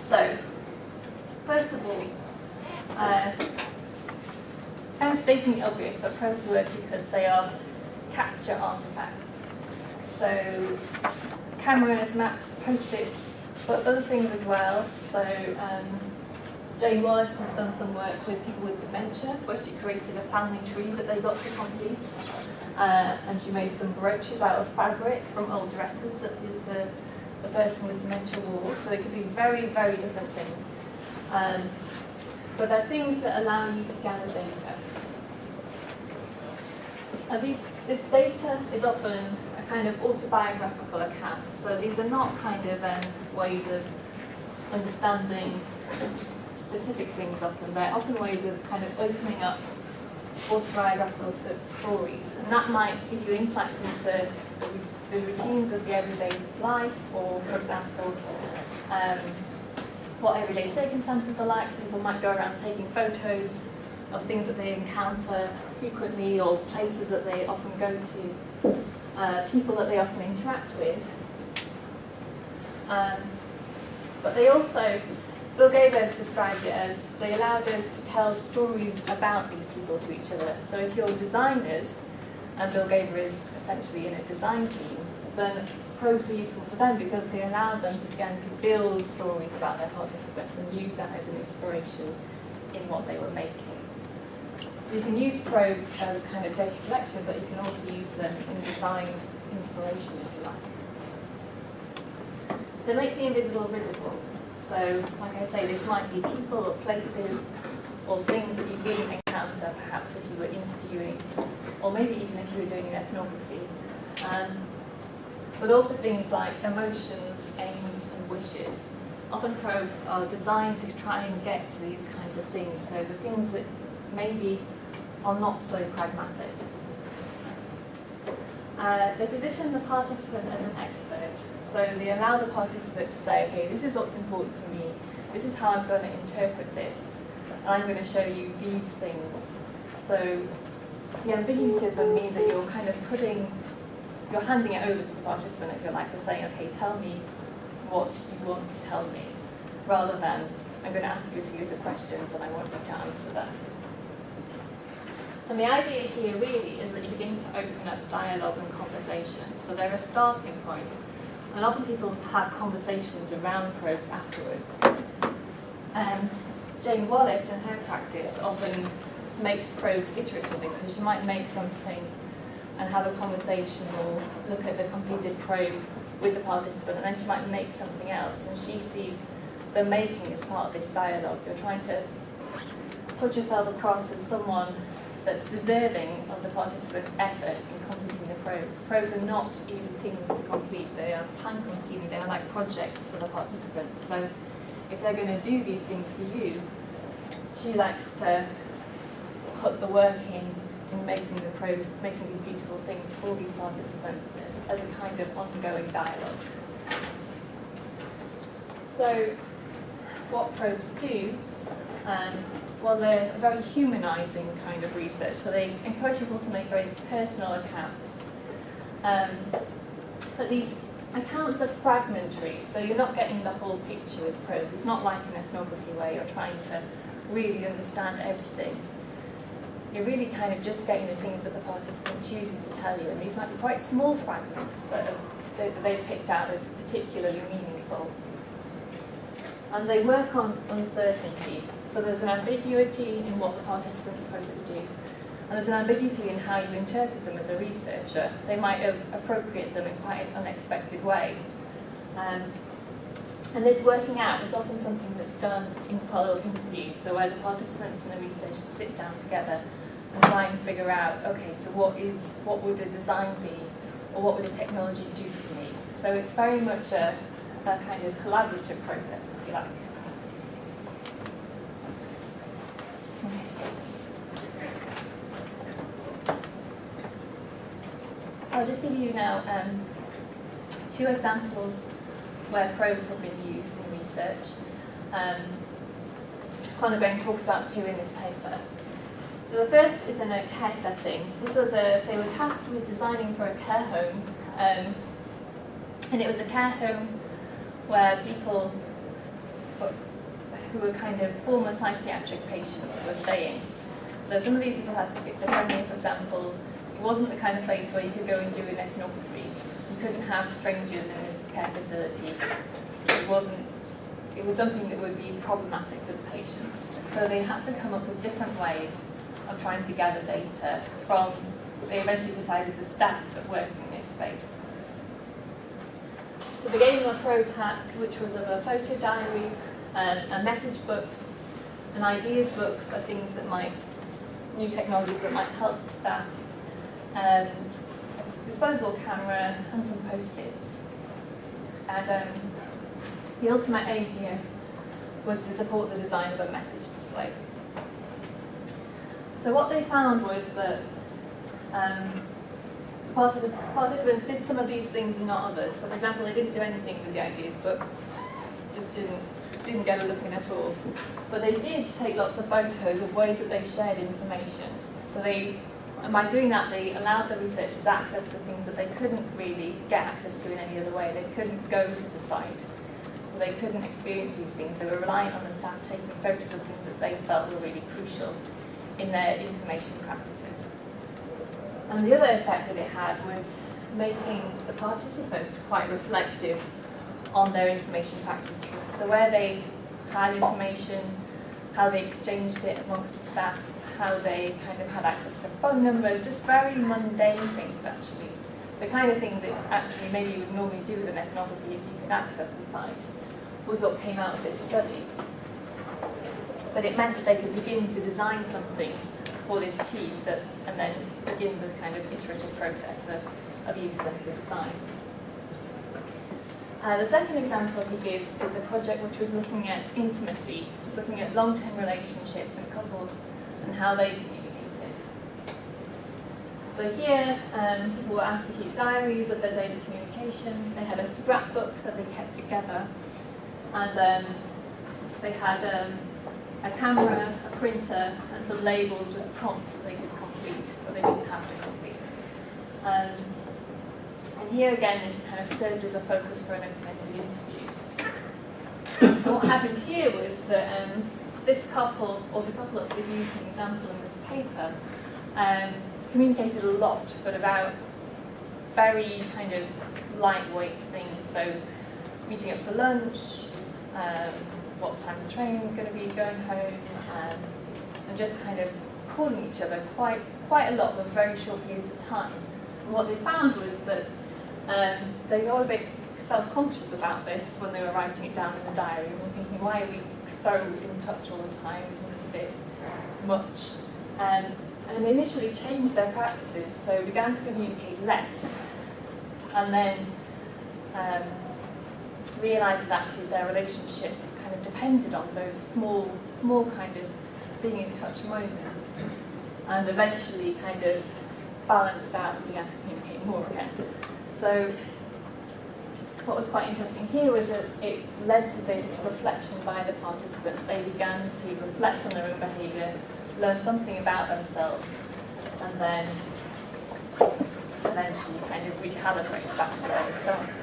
So, first of all, I'm stating the obvious, but probes work because they are capture artifacts. So, cameras, maps, post-its, but other things as well. So, Jane Wallace has done some work with people with dementia, where she created a family tree that they got to complete. And she made some brooches out of fabric from old dresses that the person with dementia wore. So they could be very, very different things. But they're things that allow you to gather data. This data is often a kind of autobiographical account. So these are not kind of ways of understanding specific things often. They're often ways of kind of opening up autobiographical stories. And that might give you insights into the routines of the everyday life, or, for example, what everyday circumstances are like. So people might go around taking photos of things that they encounter frequently, or places that they often go to, people that they often interact with. But they also, Bill Gaber described it as, they allowed us to tell stories about these people to each other. So if you're designers, and Bill Gaber is essentially in a design team, then probes were useful for them because they allowed them to begin to build stories about their participants and use that as an inspiration in what they were making. So you can use probes as kind of data collection, but you can also use them in design inspiration, if you like. They make the invisible visible. So, like I say, this might be people or places or things that you didn't encounter, perhaps if you were interviewing, or maybe even if you were doing ethnography. But also things like emotions, aims, and wishes. Often probes are designed to try and get to these kinds of things, so the things that maybe are not so pragmatic. They position the participant as an expert. So they allow the participant to say, okay, this is what's important to me, this is how I'm going to interpret this, and I'm going to show you these things. So the ambiguity of them means that you're kind of you're handing it over to the participant, if you like, you're saying, okay, tell me what you want to tell me, rather than, I'm going to ask you a series of questions and I want you to answer them. And the idea here really is that you begin to open up dialogue and conversation. So they're a starting point. And often people have conversations around probes afterwards. Jane Wallace in her practice often makes probes iteratively. So she might make something and have a conversation, or look at the completed probe with the participant, and then she might make something else. And she sees the making as part of this dialogue. You're trying to put yourself across as someone that's deserving of the participant's effort in completing the probes. Probes are not easy things to complete. They are time-consuming. They are like projects for the participants. So if they're going to do these things for you, she likes to put the work in making the probes, making these beautiful things for these participants as a kind of ongoing dialogue. So what probes do, well, they're a very humanising kind of research. So they encourage people to make very personal accounts. But these accounts are fragmentary, so you're not getting the whole picture with probes. It's not like an ethnography where you're trying to really understand everything. You're really kind of just getting the things that the participant chooses to tell you, and these might be quite small fragments that they've picked out as particularly meaningful. And they work on uncertainty, so there's an ambiguity in what the participant's supposed to do. And there's an ambiguity in how you interpret them as a researcher. They might have appropriated them in quite an unexpected way. And this working out is often something that's done in follow-up interviews, so where the participants and the researchers sit down together and try and figure out, okay, so what would a design be, or what would a technology do for me? So it's very much a kind of collaborative process, if you like. So I'll just give you now 2 examples where probes have been used in research. Conor Bain talks about 2 in this paper. So the first is in a care setting. This was they were tasked with designing for a care home, and it was a care home where people who were kind of former psychiatric patients were staying. So some of these people had schizophrenia, for example. It wasn't the kind of place where you could go and do an ethnography. You couldn't have strangers in this care facility. It was something that would be problematic for the patients. So they had to come up with different ways of trying to gather data from, they eventually decided, the staff that worked in this space. So they gave them a probe pack, which was of a photo diary, a message book, an ideas book for things that new technologies that might help the staff, disposable camera, and some post-its. And the ultimate aim here was to support the design of a message display. So what they found was that participants did some of these things and not others. So for example, they didn't do anything with the ideas book, just didn't get a look in at all. But they did take lots of photos of ways that they shared information. So by doing that, they allowed the researchers access to things that they couldn't really get access to in any other way. They couldn't go to the site, so they couldn't experience these things. They were relying on the staff taking photos of things that they felt were really crucial in their information practices. And the other effect that it had was making the participant quite reflective on their information practices. So where they had information, how they exchanged it amongst the staff, how they kind of had access to phone numbers, just very mundane things actually. The kind of thing that actually maybe you would normally do with an ethnography if you could access the site, was what came out of this study. But it meant that they could begin to design something for this team and then begin the kind of iterative process of user-centered design. The second example he gives is a project which was looking at intimacy. It was looking at long-term relationships and couples and how they communicated. So here, people were asked to keep diaries of their daily communication. They had a scrapbook that they kept together, and they had a camera, a printer, and some labels with prompts that they could complete, but they didn't have to complete. And here again, this kind of served as a focus for an open-ended interview. And what happened here was that this couple, or the couple that is used as an example in this paper, communicated a lot, but about very kind of lightweight things. So meeting up for lunch, what time the train was going to be going home, and just kind of calling each other quite a lot with very short periods of time. And what they found was that they got a bit self-conscious about this when they were writing it down in the diary, and were thinking, why are we so in touch all the time? Isn't this a bit much? And they initially changed their practices, so began to communicate less, and then realised that actually their relationship kind of depended on those small kind of being in touch moments, and eventually kind of balanced out and began to communicate more again. So what was quite interesting here was that it led to this reflection by the participants. They began to reflect on their own behaviour, learn something about themselves, and then eventually kind of recalibrate back to where they started.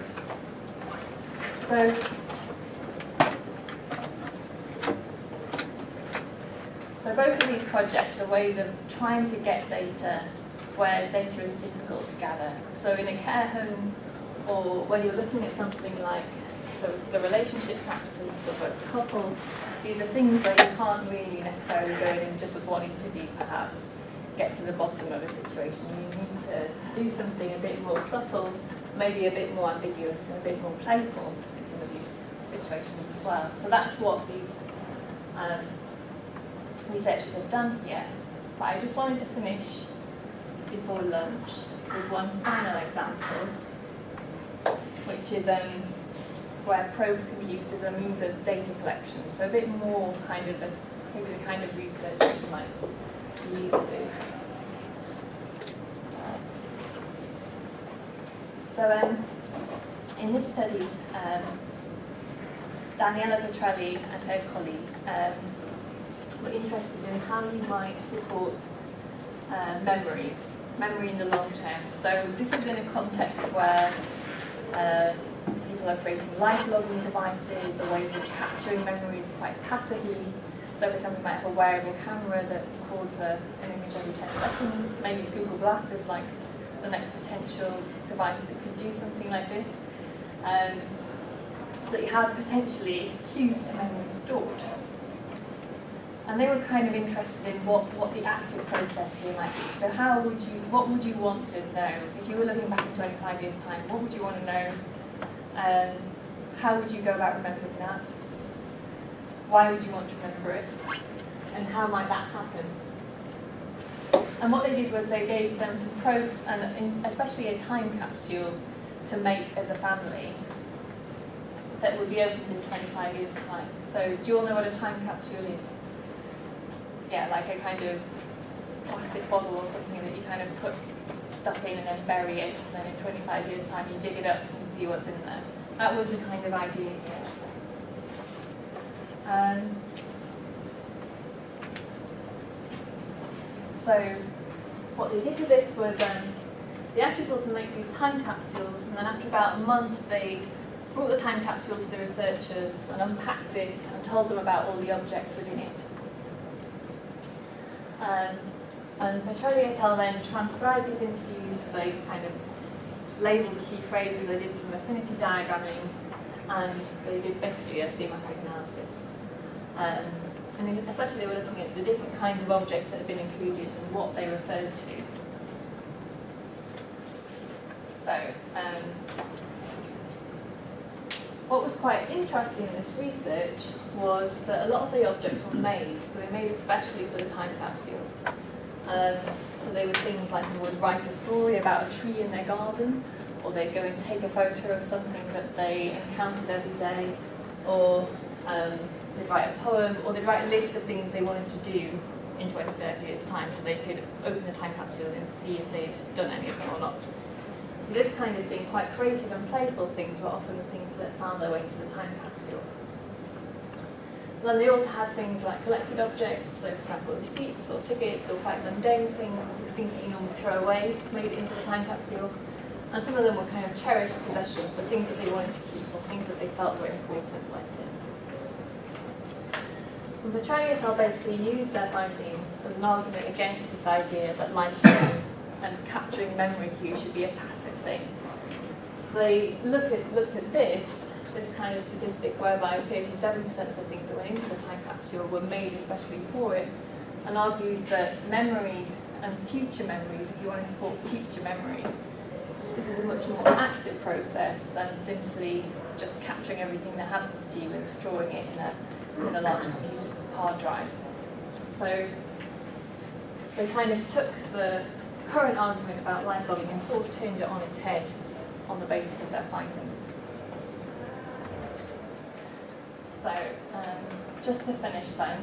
So both of these projects are ways of trying to get data where data is difficult to gather. So in a care home, or when you're looking at something like the relationship practices of a couple, these are things where you can't really necessarily go in just with one interview perhaps, get to the bottom of a situation. You need to do something a bit more subtle, maybe a bit more ambiguous and a bit more playful in some of these situations as well. So that's what these researchers have done here. But I just wanted to finish before lunch with one final example, which is where probes can be used as a means of data collection. So a bit more kind of maybe the kind of research that you might be used to. So in this study, Daniela Petrelli and her colleagues were interested in how you might support memory in the long term. So this is in a context where people are creating life logging devices or ways of capturing memories quite passively. So for example, you might have a wearable camera that records an image every 10 seconds. Maybe Google Glass is like the next potential device that could do something like this. So you have potentially cues to memory stored. And they were kind of interested in what the active process here might be. So what would you want to know? If you were looking back in 25 years' time, what would you want to know? How would you go about remembering that? Why would you want to remember it? And how might that happen? And what they did was they gave them some probes, and especially a time capsule to make as a family that would be opened in 25 years' time. So do you all know what a time capsule is? Yeah, like a kind of plastic bottle or something that you kind of put stuff in and then bury it, and then in 25 years' time you dig it up and you see what's in there. That was the kind of idea here. So what they did with this was they asked people to make these time capsules, and then after about a month they brought the time capsule to the researchers and unpacked it and told them about all the objects within it. And Petrelli et al. Then transcribed these interviews. They kind of labelled key phrases, they did some affinity diagramming, and they did basically a thematic analysis. And especially they were looking at the different kinds of objects that had been included and what they referred to. So, what was quite interesting in this research was that a lot of the objects were made, so they made especially for the time capsule. So they were things like they would write a story about a tree in their garden, or they'd go and take a photo of something that they encountered every day, or they'd write a poem, or they'd write a list of things they wanted to do in 25 years' time, so they could open the time capsule and see if they'd done any of them or not. So this kind of thing, quite creative and playful things, were often the things that found their way into the time capsule. And then they also had things like collected objects, so for example receipts or tickets or quite mundane things, things that you normally throw away, made it into the time capsule. And some of them were kind of cherished possessions, so things that they wanted to keep or things that they felt were important went in. And Petrelli et al. Basically used their findings as an argument against this idea that liking and capturing memory cues should be a passive thing. So they looked at this kind of statistic whereby 37% of the things that went into the time capsule were made especially for it, and argued that memory and future memories, if you want to support future memory, this is a much more active process than simply just capturing everything that happens to you and storing it in a large computer hard drive. So they kind of took the current argument about life logging and sort of turned it on its head on the basis of their findings. So just to finish then,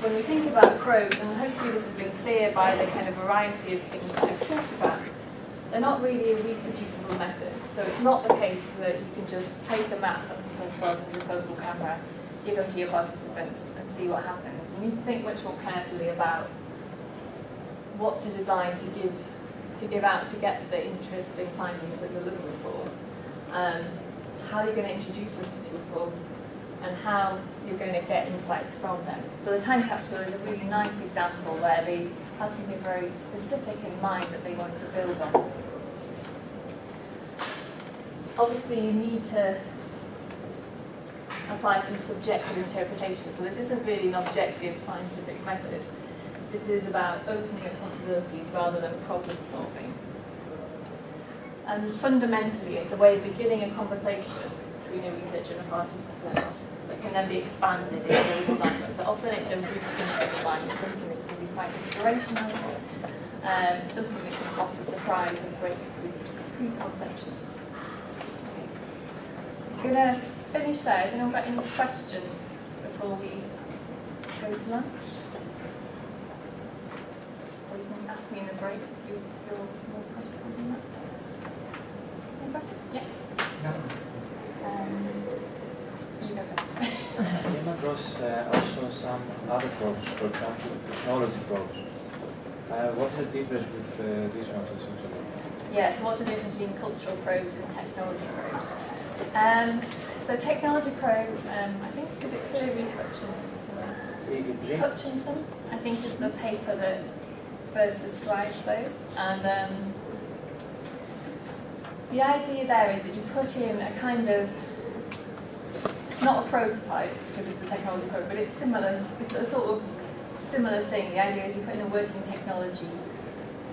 when we think about probes, and hopefully this has been clear by the kind of variety of things that I've talked about, they're not really a reproducible method. So it's not the case that you can just take a map and some postcards and a disposable camera, give them to your participants and see what happens. You need to think much more carefully about what to design to give out to get the interesting findings that you're looking for. How you're going to introduce them to people, and how you're going to get insights from them. So the time capsule is a really nice example where they had something very specific in mind that they wanted to build on. Obviously, you need to apply some subjective interpretation. So this isn't really an objective scientific method. This is about opening up possibilities rather than problem solving. And fundamentally, it's a way of beginning a conversation between a researcher and a participant that can then be expanded into a design work. So often it's a route into design, it's something that can be quite inspirational, something that can foster surprise and break preconceptions. I'm going to finish there. Has anyone got any questions before we go to lunch? Or you can ask me in the break if you feel more comfortable than that. Any questions? Yeah. No. You go first. I came across also some other probes, for example, technology probes. What's the difference with these ones essentially? Yeah, so what's the difference between cultural probes and technology probes? So technology probes, I think, is it Hillary Hutchinson, I think, is the paper that first describes those. And the idea there is that you put in a kind of, not a prototype because it's a technology probe, but it's similar. It's a sort of similar thing. The idea is you put in a working technology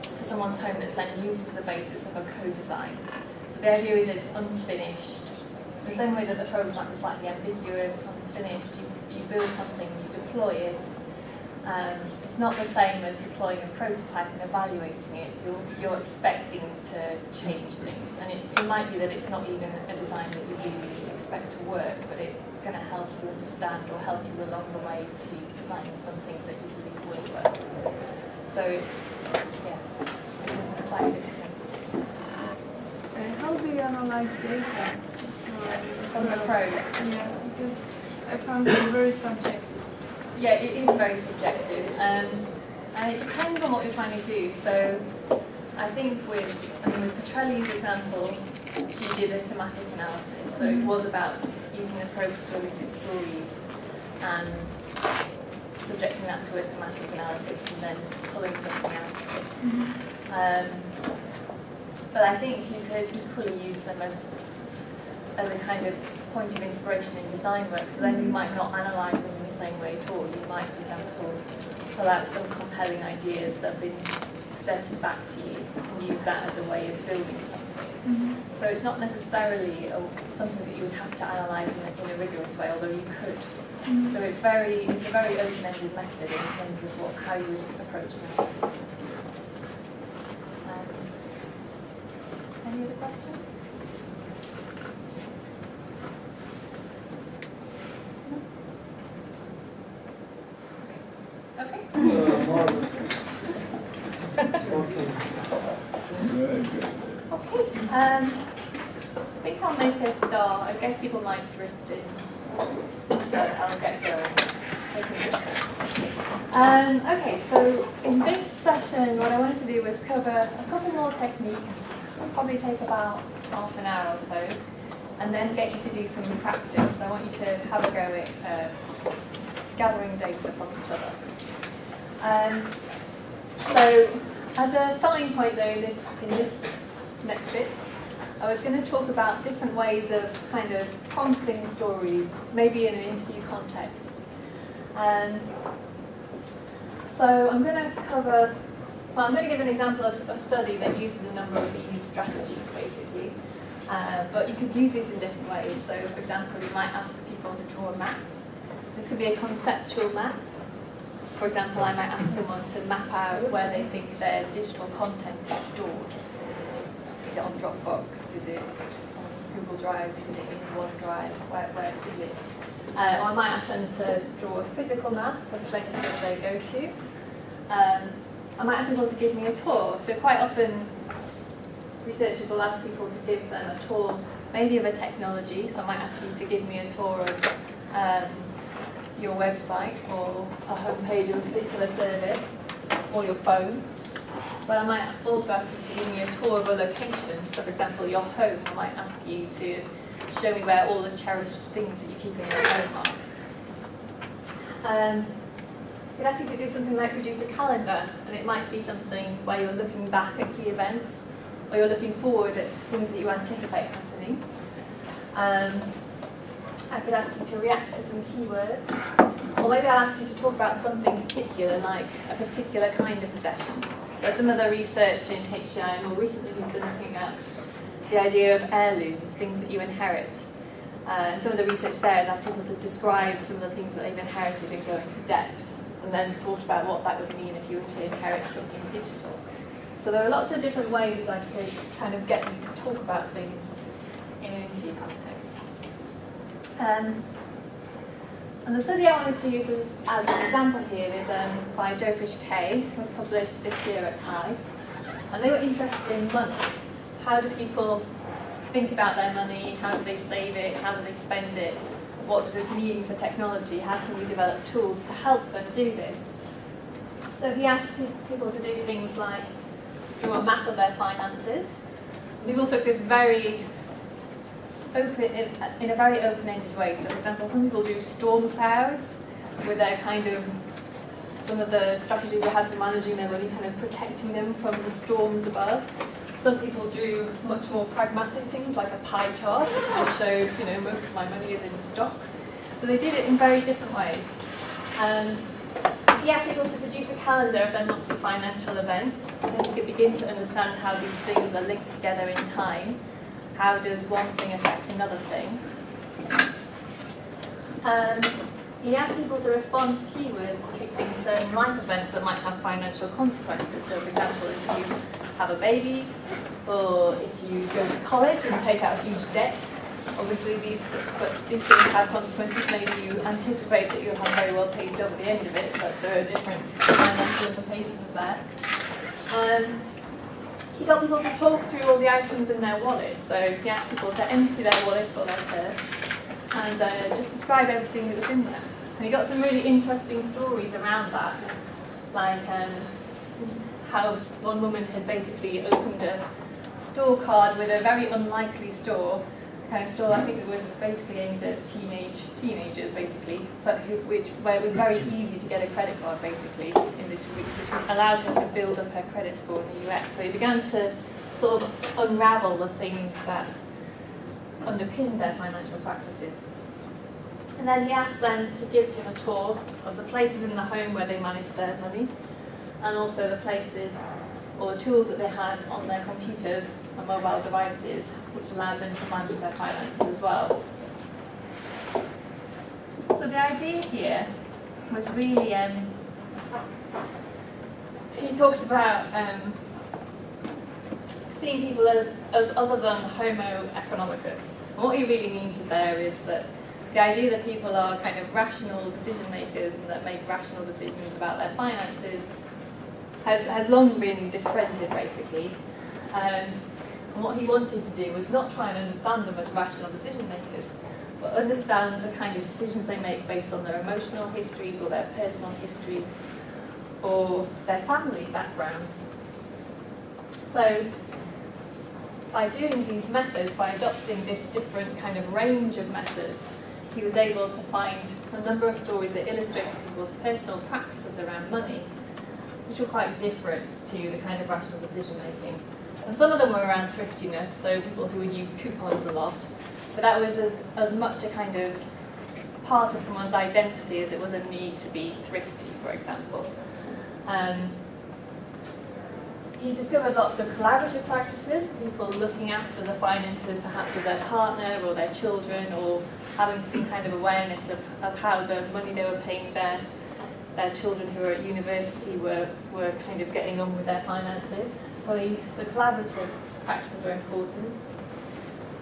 to someone's home that's then used as the basis of a co-design. So the idea is it's unfinished. The same way that the probes might be slightly ambiguous, unfinished, you build something, you deploy it. It's not the same as deploying a prototype and evaluating it. You're expecting to change things, and it might be that it's not even a design that you really expect to work, but it's going to help you understand or help you along the way to design something that you believe will work. So it's a slightly different thing. How do you analyze data? From the probes? Yeah, because I found it very subjective. Yeah, it is very subjective, and it depends on what you're trying to do. So I think with Petrelli's example, she did a thematic analysis. So it was about using the probes to elicit stories and subjecting that to a thematic analysis and then pulling something out of it. But I think you could equally use them as a kind of point of inspiration in design work. So then you might not analyse them in the same way at all. You might, for example, pull out some compelling ideas that have been presented back to you and use that as a way of building something. So it's not necessarily something that you would have to analyse in a rigorous way, although you could. So it's a very open-ended method in terms of how you would approach analysis. Any other questions? Okay. Okay. I think I'll make a start. I guess people might drift in, but I'll get going. Okay, so in this session, what I wanted to do was cover a couple more techniques. It'll probably take about half an hour or so, and then get you to do some practice. I want you to have a go at gathering data from each other. So as a starting point though, in this next bit, I was going to talk about different ways of kind of prompting stories, maybe in an interview context. So I'm going to give an example of a study that uses a number of these strategies basically, but you could use these in different ways. So for example, you might ask people to draw a map. This could be a conceptual map. For example, I might ask someone to map out where they think their digital content is stored. Is it on Dropbox? Is it on Google Drives? Is it in OneDrive? Where do you live? Or I might ask them to draw a physical map of places that they go to. I might ask people to give me a tour. So quite often researchers will ask people to give them a tour, maybe of a technology. So I might ask you to give me a tour of your website or a homepage of a particular service or your phone. But I might also ask you to give me a tour of a location. So for example, your home, I might ask you to show me where all the cherished things that you keep in your home are. I'd ask you to do something like produce a calendar, and it might be something where you're looking back at key events, or you're looking forward at things that you anticipate happening. I could ask you to react to some keywords, or maybe I'll ask you to talk about something particular, like a particular kind of possession. So some of the research in HCI more recently has been looking at the idea of heirlooms, things that you inherit. And some of the research there has asked people to describe some of the things that they've inherited and go into depth, and then thought about what that would mean if you were to inherit something digital. So there are lots of different ways I could kind of get you to talk about things in an interview context. And the study I wanted to use as an example here is by Joe Fish Kay, who was published this year at CHI. And they were interested in money. How do people think about their money? How do they save it? How do they spend it? What does this mean for technology? How can we develop tools to help them do this? So he asked people to do things like do a map of their finances. People took this very open, in a very open-ended way. So for example, some people do storm clouds with their kind of, some of the strategies they had for managing their money, kind of protecting them from the storms above. Some people do much more pragmatic things like a pie chart, which just showed, most of my money is in stock. So they did it in very different ways. He asked people to produce a calendar of their monthly financial events, so you could begin to understand how these things are linked together in time. How does one thing affect another thing? He asked people to respond to keywords depicting certain life events that might have financial consequences. So for example, if you have a baby, or if you go to college and take out a huge debt, obviously these things have consequences. Maybe you anticipate that you'll have a very well-paid job at the end of it, but there are different financial implications there. He got people to talk through all the items in their wallet. So he asked people to empty their wallet or their purse and just describe everything that was in there. And he got some really interesting stories around that, like how one woman had basically opened a store card with a very unlikely store, kind of store I think it was basically aimed at teenagers basically, but where it was very easy to get a credit card basically in this week, which allowed her to build up her credit score in the US. So he began to sort of unravel the things that underpinned their financial practices. And then he asked them to give him a tour of the places in the home where they managed their money, and also the places or the tools that they had on their computers and mobile devices, which allowed them to manage their finances as well. So the idea here was really, he talks about seeing people as other than Homo economicus. And what he really means there is that the idea that people are kind of rational decision makers and that make rational decisions about their finances has long been discredited, basically. And what he wanted to do was not try and understand them as rational decision makers, but understand the kind of decisions they make based on their emotional histories or their personal histories or their family backgrounds. So by doing these methods, by adopting this different kind of range of methods, he was able to find a number of stories that illustrated people's personal practices around money, which were quite different to the kind of rational decision making. And some of them were around thriftiness, so people who would use coupons a lot, but that was as much a kind of part of someone's identity as it was a need to be thrifty, for example. He discovered lots of collaborative practices, people looking after the finances perhaps of their partner or their children, or having some kind of awareness of how the money they were paying their children who were at university were kind of getting on with their finances. So collaborative practices were important.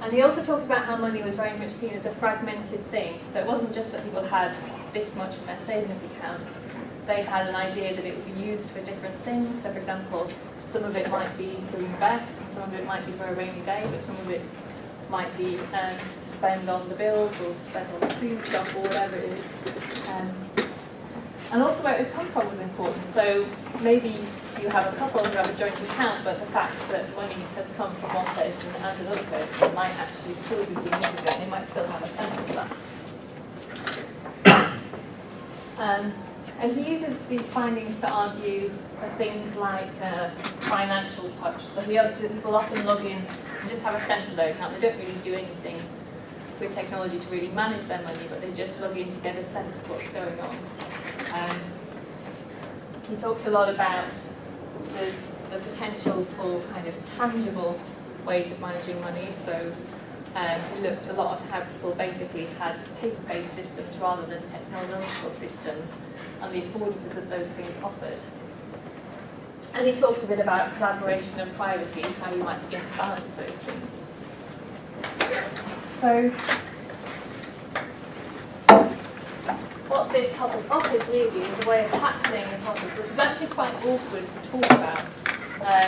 And he also talked about how money was very much seen as a fragmented thing. So it wasn't just that people had this much in their savings account. They had an idea that it would be used for different things. So for example, Some of it might be to invest, and some of it might be for a rainy day, but some of it might be to spend on the bills or to spend on the food shop or whatever it is. And also where it would come from was important. So maybe you have a couple who have a joint account, but the fact that money has come from one person and another person might actually still be significant. They might still have a sense of that. And he uses these findings to argue for things like financial touch. So he obviously people often log in and just have a sense of their account. They don't really do anything with technology to really manage their money, but they just log in to get a sense of what's going on. He talks a lot about the potential for kind of tangible ways of managing money. So he looked a lot at how people basically had paper-based systems rather than technological systems, and the affordances that those things offered. And he talks a bit about collaboration and privacy, how you might begin to balance those things. So, what this topic offers really is a way of tackling a topic which is actually quite awkward to talk about.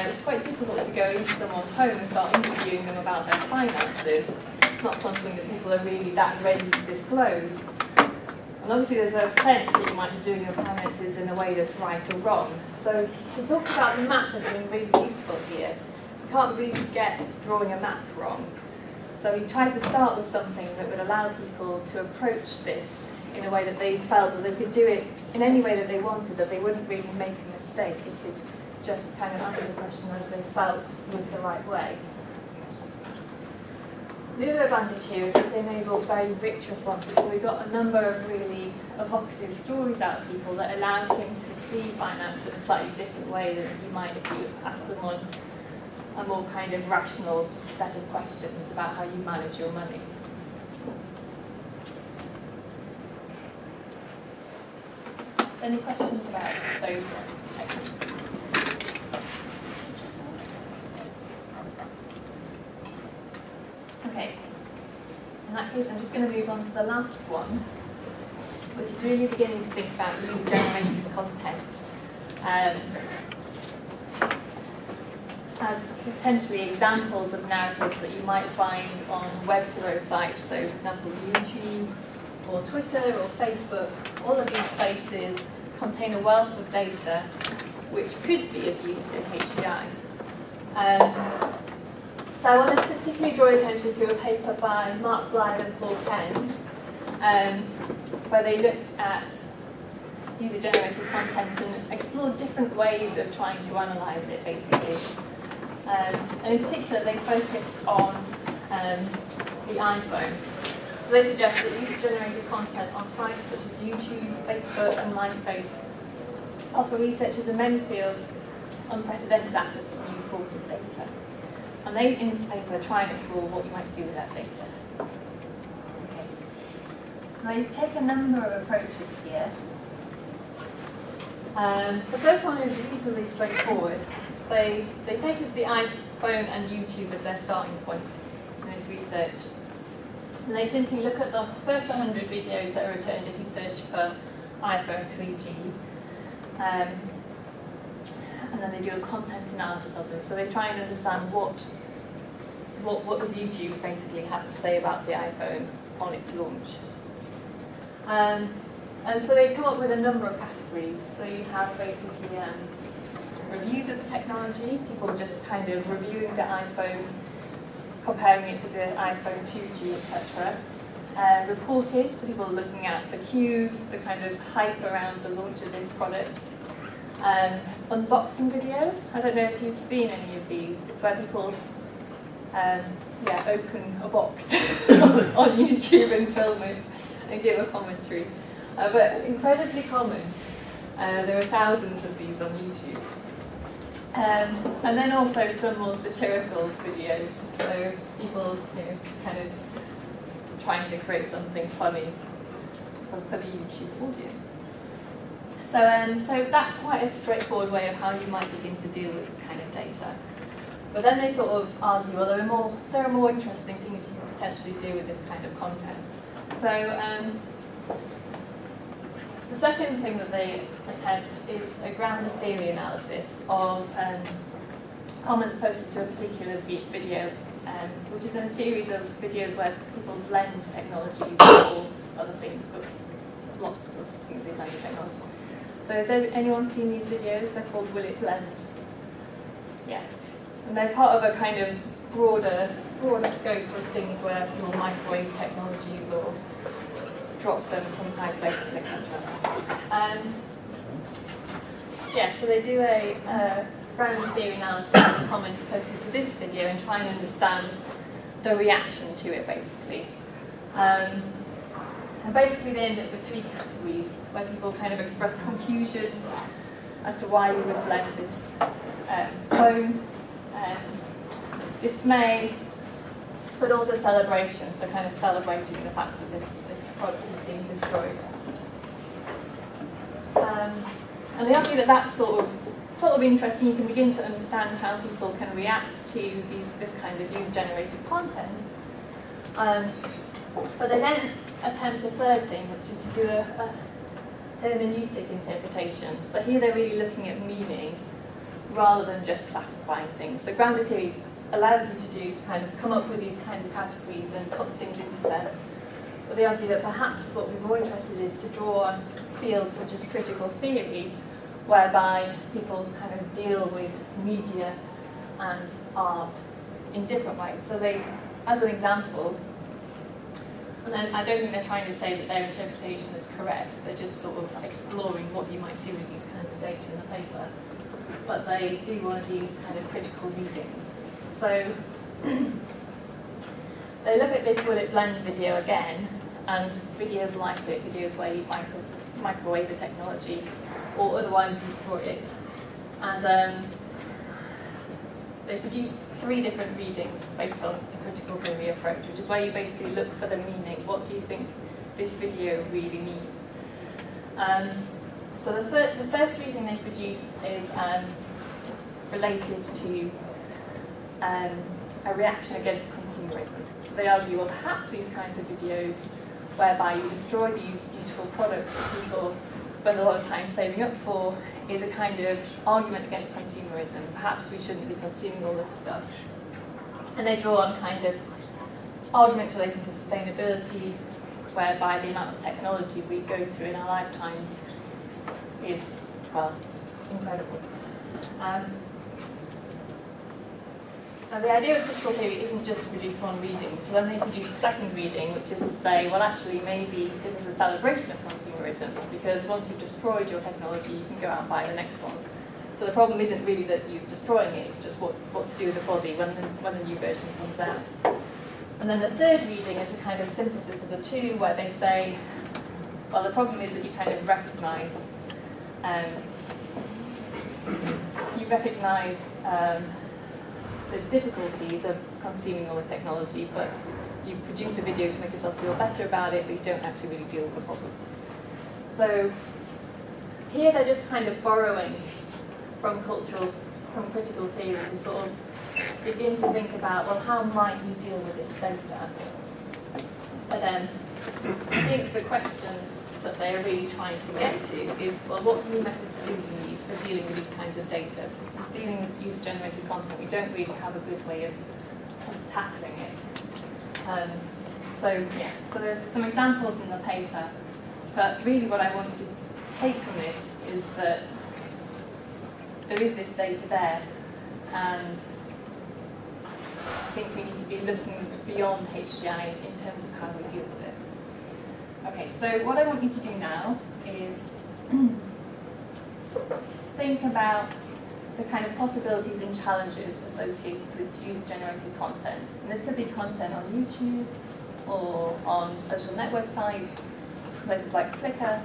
It's quite difficult to go into someone's home and start interviewing them about their finances. It's not something that people are really that ready to disclose. And obviously there's a sense that you might be doing your finances in a way that's right or wrong. So he talks about the map as being really useful here. You can't really get drawing a map wrong. So he tried to start with something that would allow people to approach this in a way that they felt that they could do it in any way that they wanted, that they wouldn't really make a mistake. They could just kind of answer the question as they felt was the right way. The other advantage here is that they enabled very rich responses. So we got a number of really evocative stories out of people that allowed him to see finance in a slightly different way than you might if you asked someone a more kind of rational set of questions about how you manage your money. So any questions about those techniques? Okay, in that case I'm just going to move on to the last one, which is really beginning to think about user-generated content as potentially examples of narratives that you might find on web-to-row sites, so for example YouTube or Twitter or Facebook. All of these places contain a wealth of data which could be of use in HCI. So I want to particularly draw attention to a paper by Mark Blythe and Paul Cairns, where they looked at user-generated content and explored different ways of trying to analyse it, basically. And in particular, they focused on the iPhone. So they suggest that user-generated content on sites such as YouTube, Facebook, and MySpace offer researchers in many fields unprecedented access to new forms of data. And they, in this paper, try and explore what you might do with that data. Okay. So they take a number of approaches here. The first one is reasonably straightforward. They take as the iPhone and YouTube as their starting point in this research. And they simply look at the first 100 videos that are returned if you search for iPhone 3G. And then they do a content analysis of them. So they try and understand what does YouTube basically have to say about the iPhone on its launch. And so they come up with a number of categories. So you have basically reviews of the technology, people just kind of reviewing the iPhone, comparing it to the iPhone 2G, etc. Reportage, so people looking at the cues, the kind of hype around the launch of this product. Unboxing videos. I don't know if you've seen any of these. It's where people open a box on YouTube and film it and give a commentary. But incredibly common. There are thousands of these on YouTube. And then also some more satirical videos. So people, kind of trying to create something funny for the YouTube audience. So that's quite a straightforward way of how you might begin to deal with this kind of data. But then they sort of argue, well, there are more interesting things you can potentially do with this kind of content. So the second thing that they attempt is a grounded theory analysis of comments posted to a particular video, which is in a series of videos where people blend technologies or other things, but lots of things they blend with technologies. So has anyone seen these videos? They're called Will It Blend? Yeah. And they're part of a kind of broader scope of things where people microwave technologies or drop them from high places, etc. Yeah, so they do a random theory analysis of the comments posted to this video and try and understand the reaction to it, basically. And basically they end up with three categories, where people kind of express confusion as to why we would blend this clone, dismay, but also celebration, so kind of celebrating the fact that this product is being destroyed. And they argue that that's sort of interesting. You can begin to understand how people can react to this kind of user-generated content. But they then attempt a third thing, which is to do a hermeneutic interpretation. So here they're really looking at meaning rather than just classifying things. So grounded theory allows you to come up with these kinds of categories and put things into them. But they argue that perhaps what we're more interested in is to draw on fields such as critical theory, whereby people kind of deal with media and art in different ways. So they, as an example, and I don't think they're trying to say that their interpretation is correct, they're just sort of exploring what you might do with these kinds of data in the paper. But they do one of these kind of critical readings. So they look at this Will It Blend video again, and videos like it, videos where you microwave the technology or otherwise destroy it. And they produce 3 different readings based on a critical theory approach, which is where you basically look for the meaning. What do you think this video really means? So the first reading they produce is related to a reaction against consumerism. So they argue, well, perhaps these kinds of videos whereby you destroy these beautiful products that people spend a lot of time saving up for is a kind of argument against consumerism. Perhaps we shouldn't be consuming all this stuff. And they draw on kind of arguments relating to sustainability, whereby the amount of technology we go through in our lifetimes is, well, incredible. Now the idea of critical theory isn't just to produce one reading, so then they produce a second reading, which is to say, well, actually, maybe this is a celebration of consumerism, because once you've destroyed your technology, you can go out and buy the next one. So the problem isn't really that you're destroying it, it's just what to do with the body when the new version comes out. And then the third reading is a kind of synthesis of the two, where they say, well, the problem is that you kind of recognise the difficulties of consuming all this technology, but you produce a video to make yourself feel better about it, but you don't actually really deal with the problem. So here they're just kind of borrowing from critical theory to sort of begin to think about, well, how might you deal with this data? But I think the question that they're really trying to get to is, well, what new methods do we need for dealing with these kinds of data? Dealing with user-generated content, we don't really have a good way of tackling it. So there are some examples in the paper, but really what I want you to take from this is that there is this data there, and I think we need to be looking beyond HGI in terms of how we deal with it. Okay, so what I want you to do now is think about the kind of possibilities and challenges associated with user-generated content. And this could be content on YouTube or on social network sites, places like Flickr.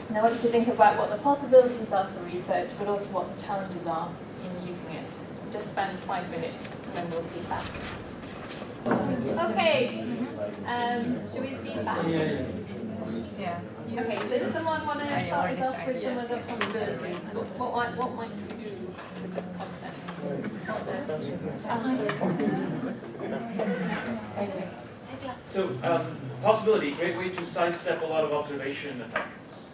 And I want you to think about what the possibilities are for research, but also what the challenges are in using it. Just spend 5 minutes and then we'll be back. Okay, should we be back? Yeah. Okay, so does someone want to start us off with some of the possibilities? What might you do with this content? So, possibility, great way to sidestep a lot of observation effects.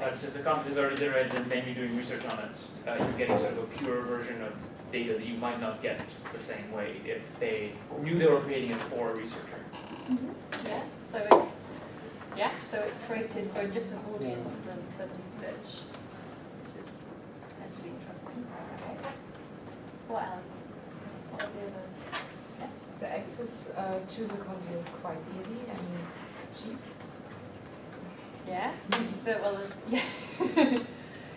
So if the content is already generated and then you're doing research on it, you're getting sort of a pure version of data that you might not get the same way if they knew they were creating it for a researcher. So it's created for a different audience than research, which is potentially interesting. Okay. What else? What are the other? Yeah. The access to the content is quite easy and cheap. Yeah. But, well, yeah.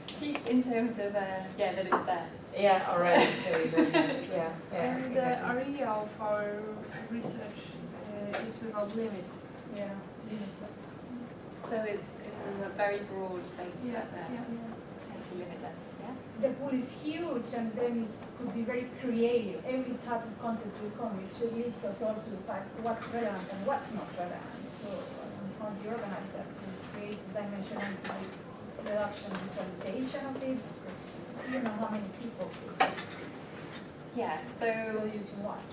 Cheap in terms of that it's there. Yeah, already. So yeah. And the exactly. area of our research is without limits. Yeah, limitless. So it's a very broad data Yeah, set there. Potentially limitless. Yeah. The pool is huge and then it could be very creative. Every type of content will come, which leads us also to find what's relevant and what's not relevant. So how do you organize that to create dimensionality, reduction, visualization of it? Because you know how many people Yeah. will use what.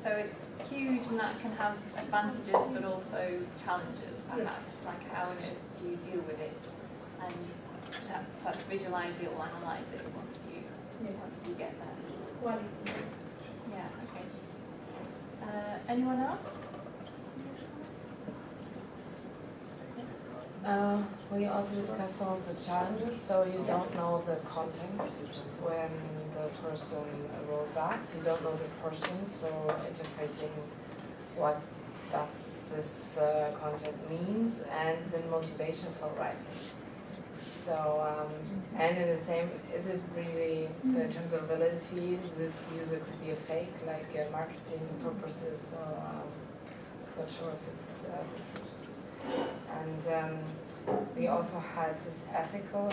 So it's huge and that can have advantages but also challenges perhaps, like how do you deal with it and perhaps visualize it or analyze it once you get there. Quality. Yeah, okay. Anyone else? We also discussed some of the challenges, so you don't know the context when the person wrote that, you don't know the person, so interpreting what does this content means and the motivation for writing. So, and in the same, is it really, so in terms of validity, this user could be a fake, like marketing purposes, or not sure if it's and we also had this ethical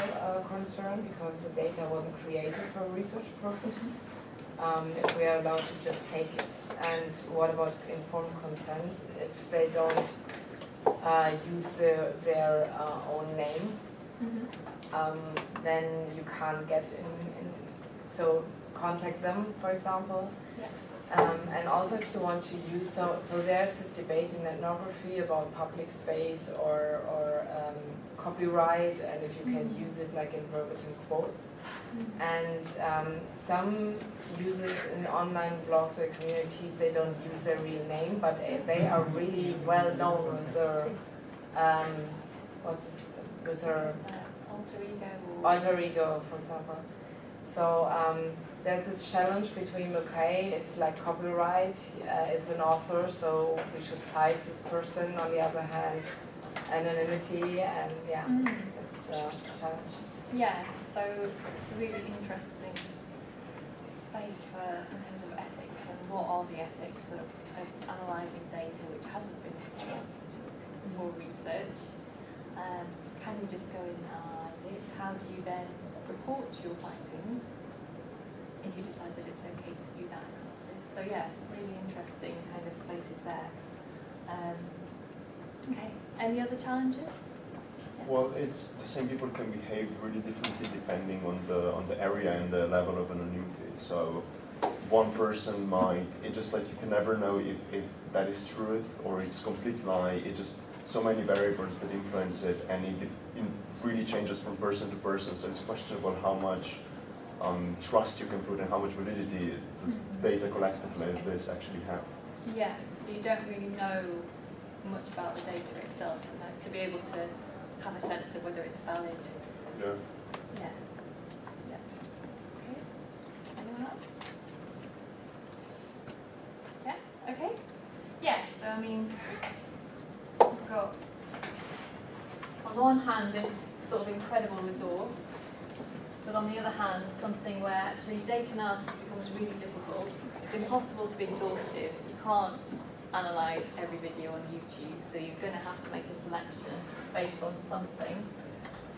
concern because the data wasn't created for research purpose. If we are allowed to just take it, and what about informed consent if they don't use their own name? Then you can't get in so contact them, for example. And also if you want to use, so there's this debate in ethnography about public space or copyright, and if you can use it like in verbatim quotes. And some users in online blogs or communities, they don't use their real name, but they are really well known with their, with their alter ego, for example. So there's this challenge between, okay, it's like copyright, it's an author, so we should cite this person. On the other hand, anonymity, and it's a challenge. Yeah, so it's a really interesting space in terms of ethics and what are the ethics of analysing data which hasn't been produced for research. Can you just go in and analyse it? How do you then report your findings if you decide that it's okay to do that analysis? So yeah, really interesting kind of spaces there. Okay, any other challenges? Well, it's the same. People can behave really differently depending on the area and the level of anonymity. So one person might, it just like you can never know if that is truth or it's complete lie. It just so many variables that influence it, and it really changes from person to person. So it's questionable how much trust you can put and how much validity this data collected like this actually have. Yeah, so you don't really know much about the data itself to be able to have a sense of whether it's valid. Yeah. Yeah. Okay. Anyone else? Yeah. Okay. Yeah. So I mean, we've got on the one hand this sort of incredible resource, but on the other hand something where actually data analysis becomes really difficult. It's impossible to be exhaustive. You can't analyse every video on YouTube, so you're going to have to make a selection based on something,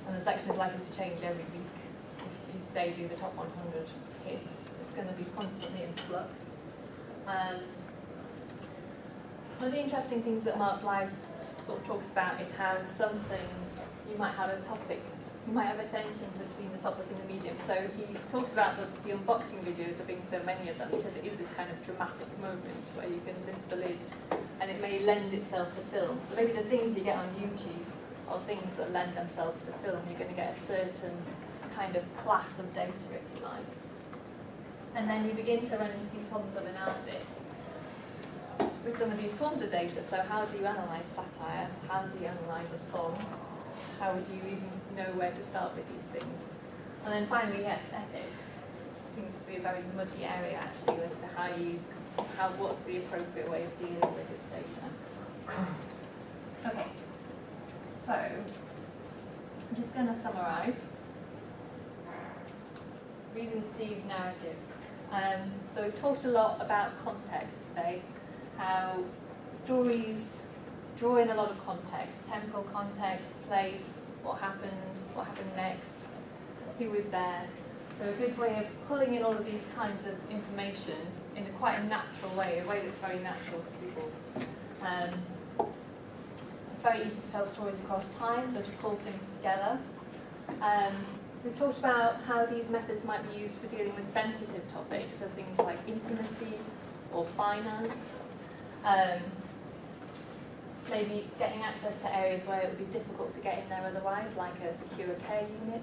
and the selection is likely to change every week. If you say do the top 100 hits, it's going to be constantly in flux. One of the interesting things that Mark Blythe sort of talks about is how some things you might have a topic, you might have a tension between the topic and the medium. So he talks about the unboxing videos, there being so many of them, because it is this kind of dramatic moment where you can lift the lid and it may lend itself to film. So maybe the things you get on YouTube are things that lend themselves to film. You're going to get a certain kind of class of data, if you like. And then you begin to run into these problems of analysis with some of these forms of data. So how do you analyse satire? How do you analyse a song? How would you even know where to start with these things? And then finally, yes, ethics. Seems to be a very muddy area actually as to what's the appropriate way of dealing with this data. Okay, so I'm just going to summarise reasons to use narrative. So we've talked a lot about context today, how stories draw in a lot of context, temporal context, place, what happened next, who was there. So a good way of pulling in all of these kinds of information in quite a natural way, a way that's very natural to people. It's very easy to tell stories across time, so to pull things together. We've talked about how these methods might be used for dealing with sensitive topics, so things like intimacy or finance. Maybe getting access to areas where it would be difficult to get in there otherwise, like a secure care unit.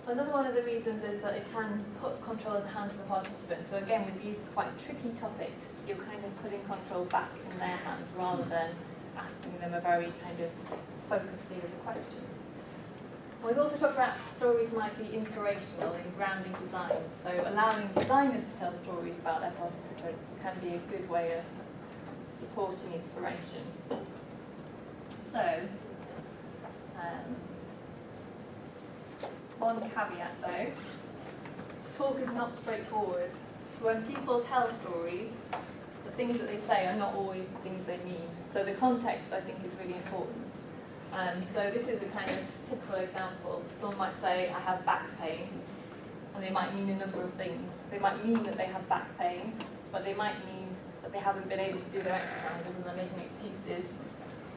Another one of the reasons is that it can put control in the hands of the participants. So again, with these quite tricky topics, you're kind of putting control back in their hands rather than asking them a very kind of focused series of questions. And we've also talked about stories might be inspirational in grounding design. So allowing designers to tell stories about their participants can be a good way of supporting inspiration. So, one caveat though, talk is not straightforward. So when people tell stories, the things that they say are not always the things they mean. So the context, I think, is really important. So this is a kind of typical example. Someone might say, I have back pain, and they might mean a number of things. They might mean that they have back pain, but they might mean that they haven't been able to do their exercises and they're making excuses.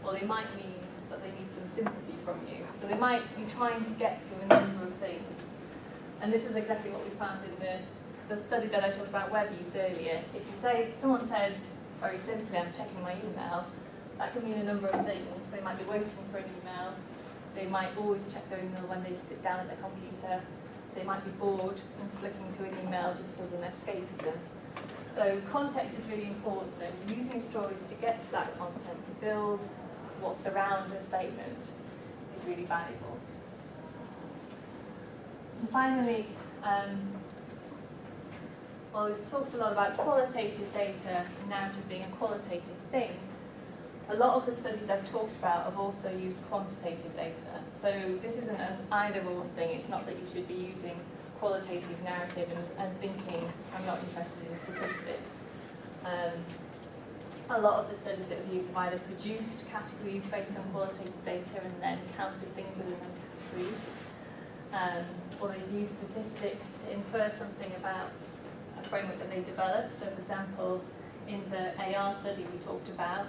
Or they might mean that they need some sympathy from you. So they might be trying to get to a number of things. And this is exactly what we found in the study that I talked about web use earlier. If you say, someone says, very simply, I'm checking my email, that can mean a number of things. They might be waiting for an email. They might always check their email when they sit down at their computer. They might be bored and flicking to an email just as an escapism. So context is really important, and using stories to get to that content, to build what's around a statement, is really valuable. And finally, well, we've talked a lot about qualitative data and narrative being a qualitative thing. A lot of the studies I've talked about have also used quantitative data. So this isn't an either-or thing. It's not that you should be using qualitative narrative and thinking, I'm not interested in statistics. A lot of the studies that we've used have either produced categories based on qualitative data and then counted things within those categories, or they've used statistics to infer something about a framework that they've developed. So for example, in the AR study we talked about,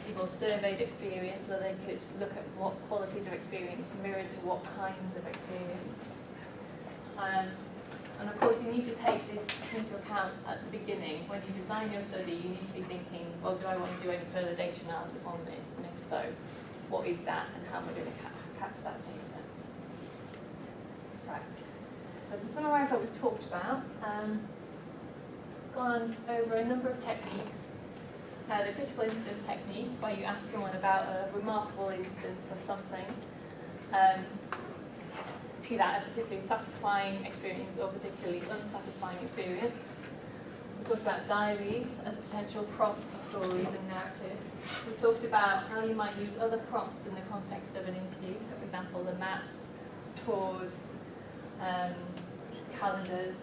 people surveyed experience so that they could look at what qualities of experience mirrored to what kinds of experience. And of course you need to take this into account at the beginning. When you design your study, you need to be thinking, well, do I want to do any further data analysis on this? And if so, what is that and how am I going to catch that data? Right. So to summarise what we've talked about, gone over a number of techniques. The critical incident technique, where you ask someone about a remarkable instance of something, be that a particularly satisfying experience or particularly unsatisfying experience. We talked about diaries as potential prompts for stories and narratives. We talked about how you might use other prompts in the context of an interview, so for example the maps, tours, calendars.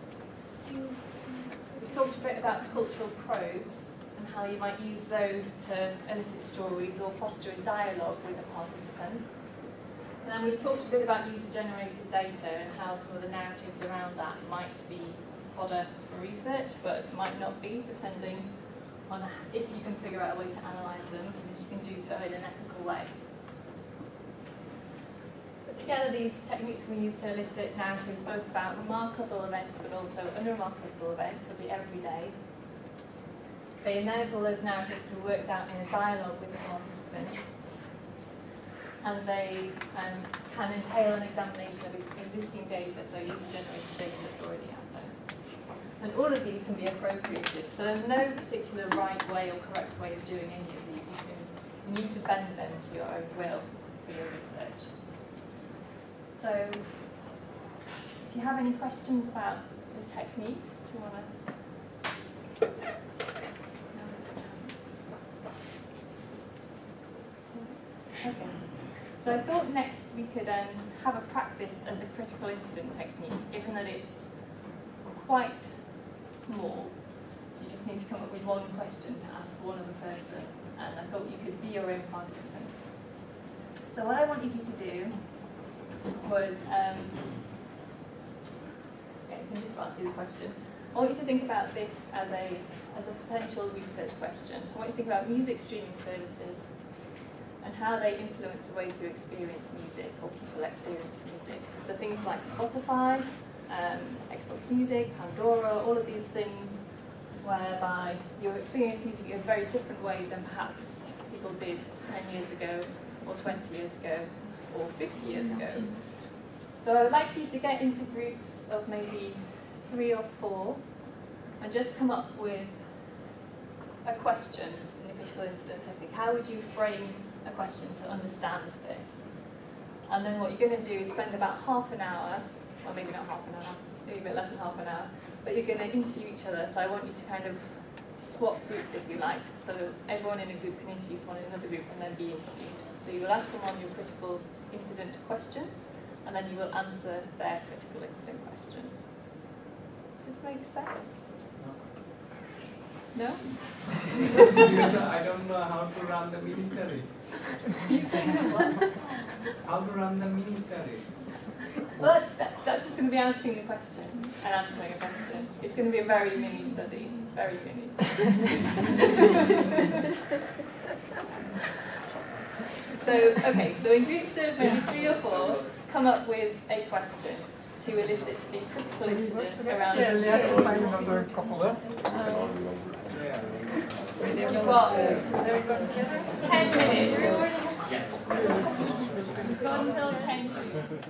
We talked a bit about cultural probes, and how you might use those to elicit stories or foster a dialogue with a participant. And then we've talked a bit about user-generated data and how some of the narratives around that might be fodder for research, but might not be, depending on if you can figure out a way to analyse them and if you can do so in an ethical way. But together, these techniques can be used to elicit narratives both about remarkable events but also unremarkable events of the everyday. They enable those narratives to be worked out in a dialogue with the participants. and they can entail an examination of existing data, so user-generated data that's already out there. And all of these can be appropriated, so there's no particular right way or correct way of doing any of these. You need to bend them to your own will for your research. So, if you have any questions about the techniques, do you want to? Okay. So I thought next we could have a practice of the critical incident technique, given that it's quite small. You just need to come up with one question to ask one other person, and I thought you could be your own participants. So what I wanted you to do was, you can just answer the question. I want you to think about this as a potential research question. I want you to think about music streaming services and how they influence the ways you experience music, or people experience music. So things like Spotify, Xbox Music, Pandora, all of these things whereby you experience music in a very different way than perhaps people did 10 years ago, or 20 years ago, or 50 years ago. So I would like you to get into groups of maybe 3 or 4 and just come up with a question in the critical incident technique. How would you frame a question to understand this? And then what you're going to do is spend about half an hour, or maybe not half an hour, maybe a bit less than half an hour, but you're going to interview each other. So I want you to kind of swap groups if you like. So everyone in a group can interview someone in another group and then be interviewed. So you will ask someone your critical incident question, and then you will answer their critical incident question. Does this make sense? No? Because I don't know how to run the mini study. You think what? How to run the mini study? Well, that's just going to be asking a question and answering a question. It's going to be a very mini study. Very mini. So, okay, so in groups of maybe 3 or 4, come up with a question to elicit the critical incident around the You've got 10 minutes. Yes. You've got until 10 minutes.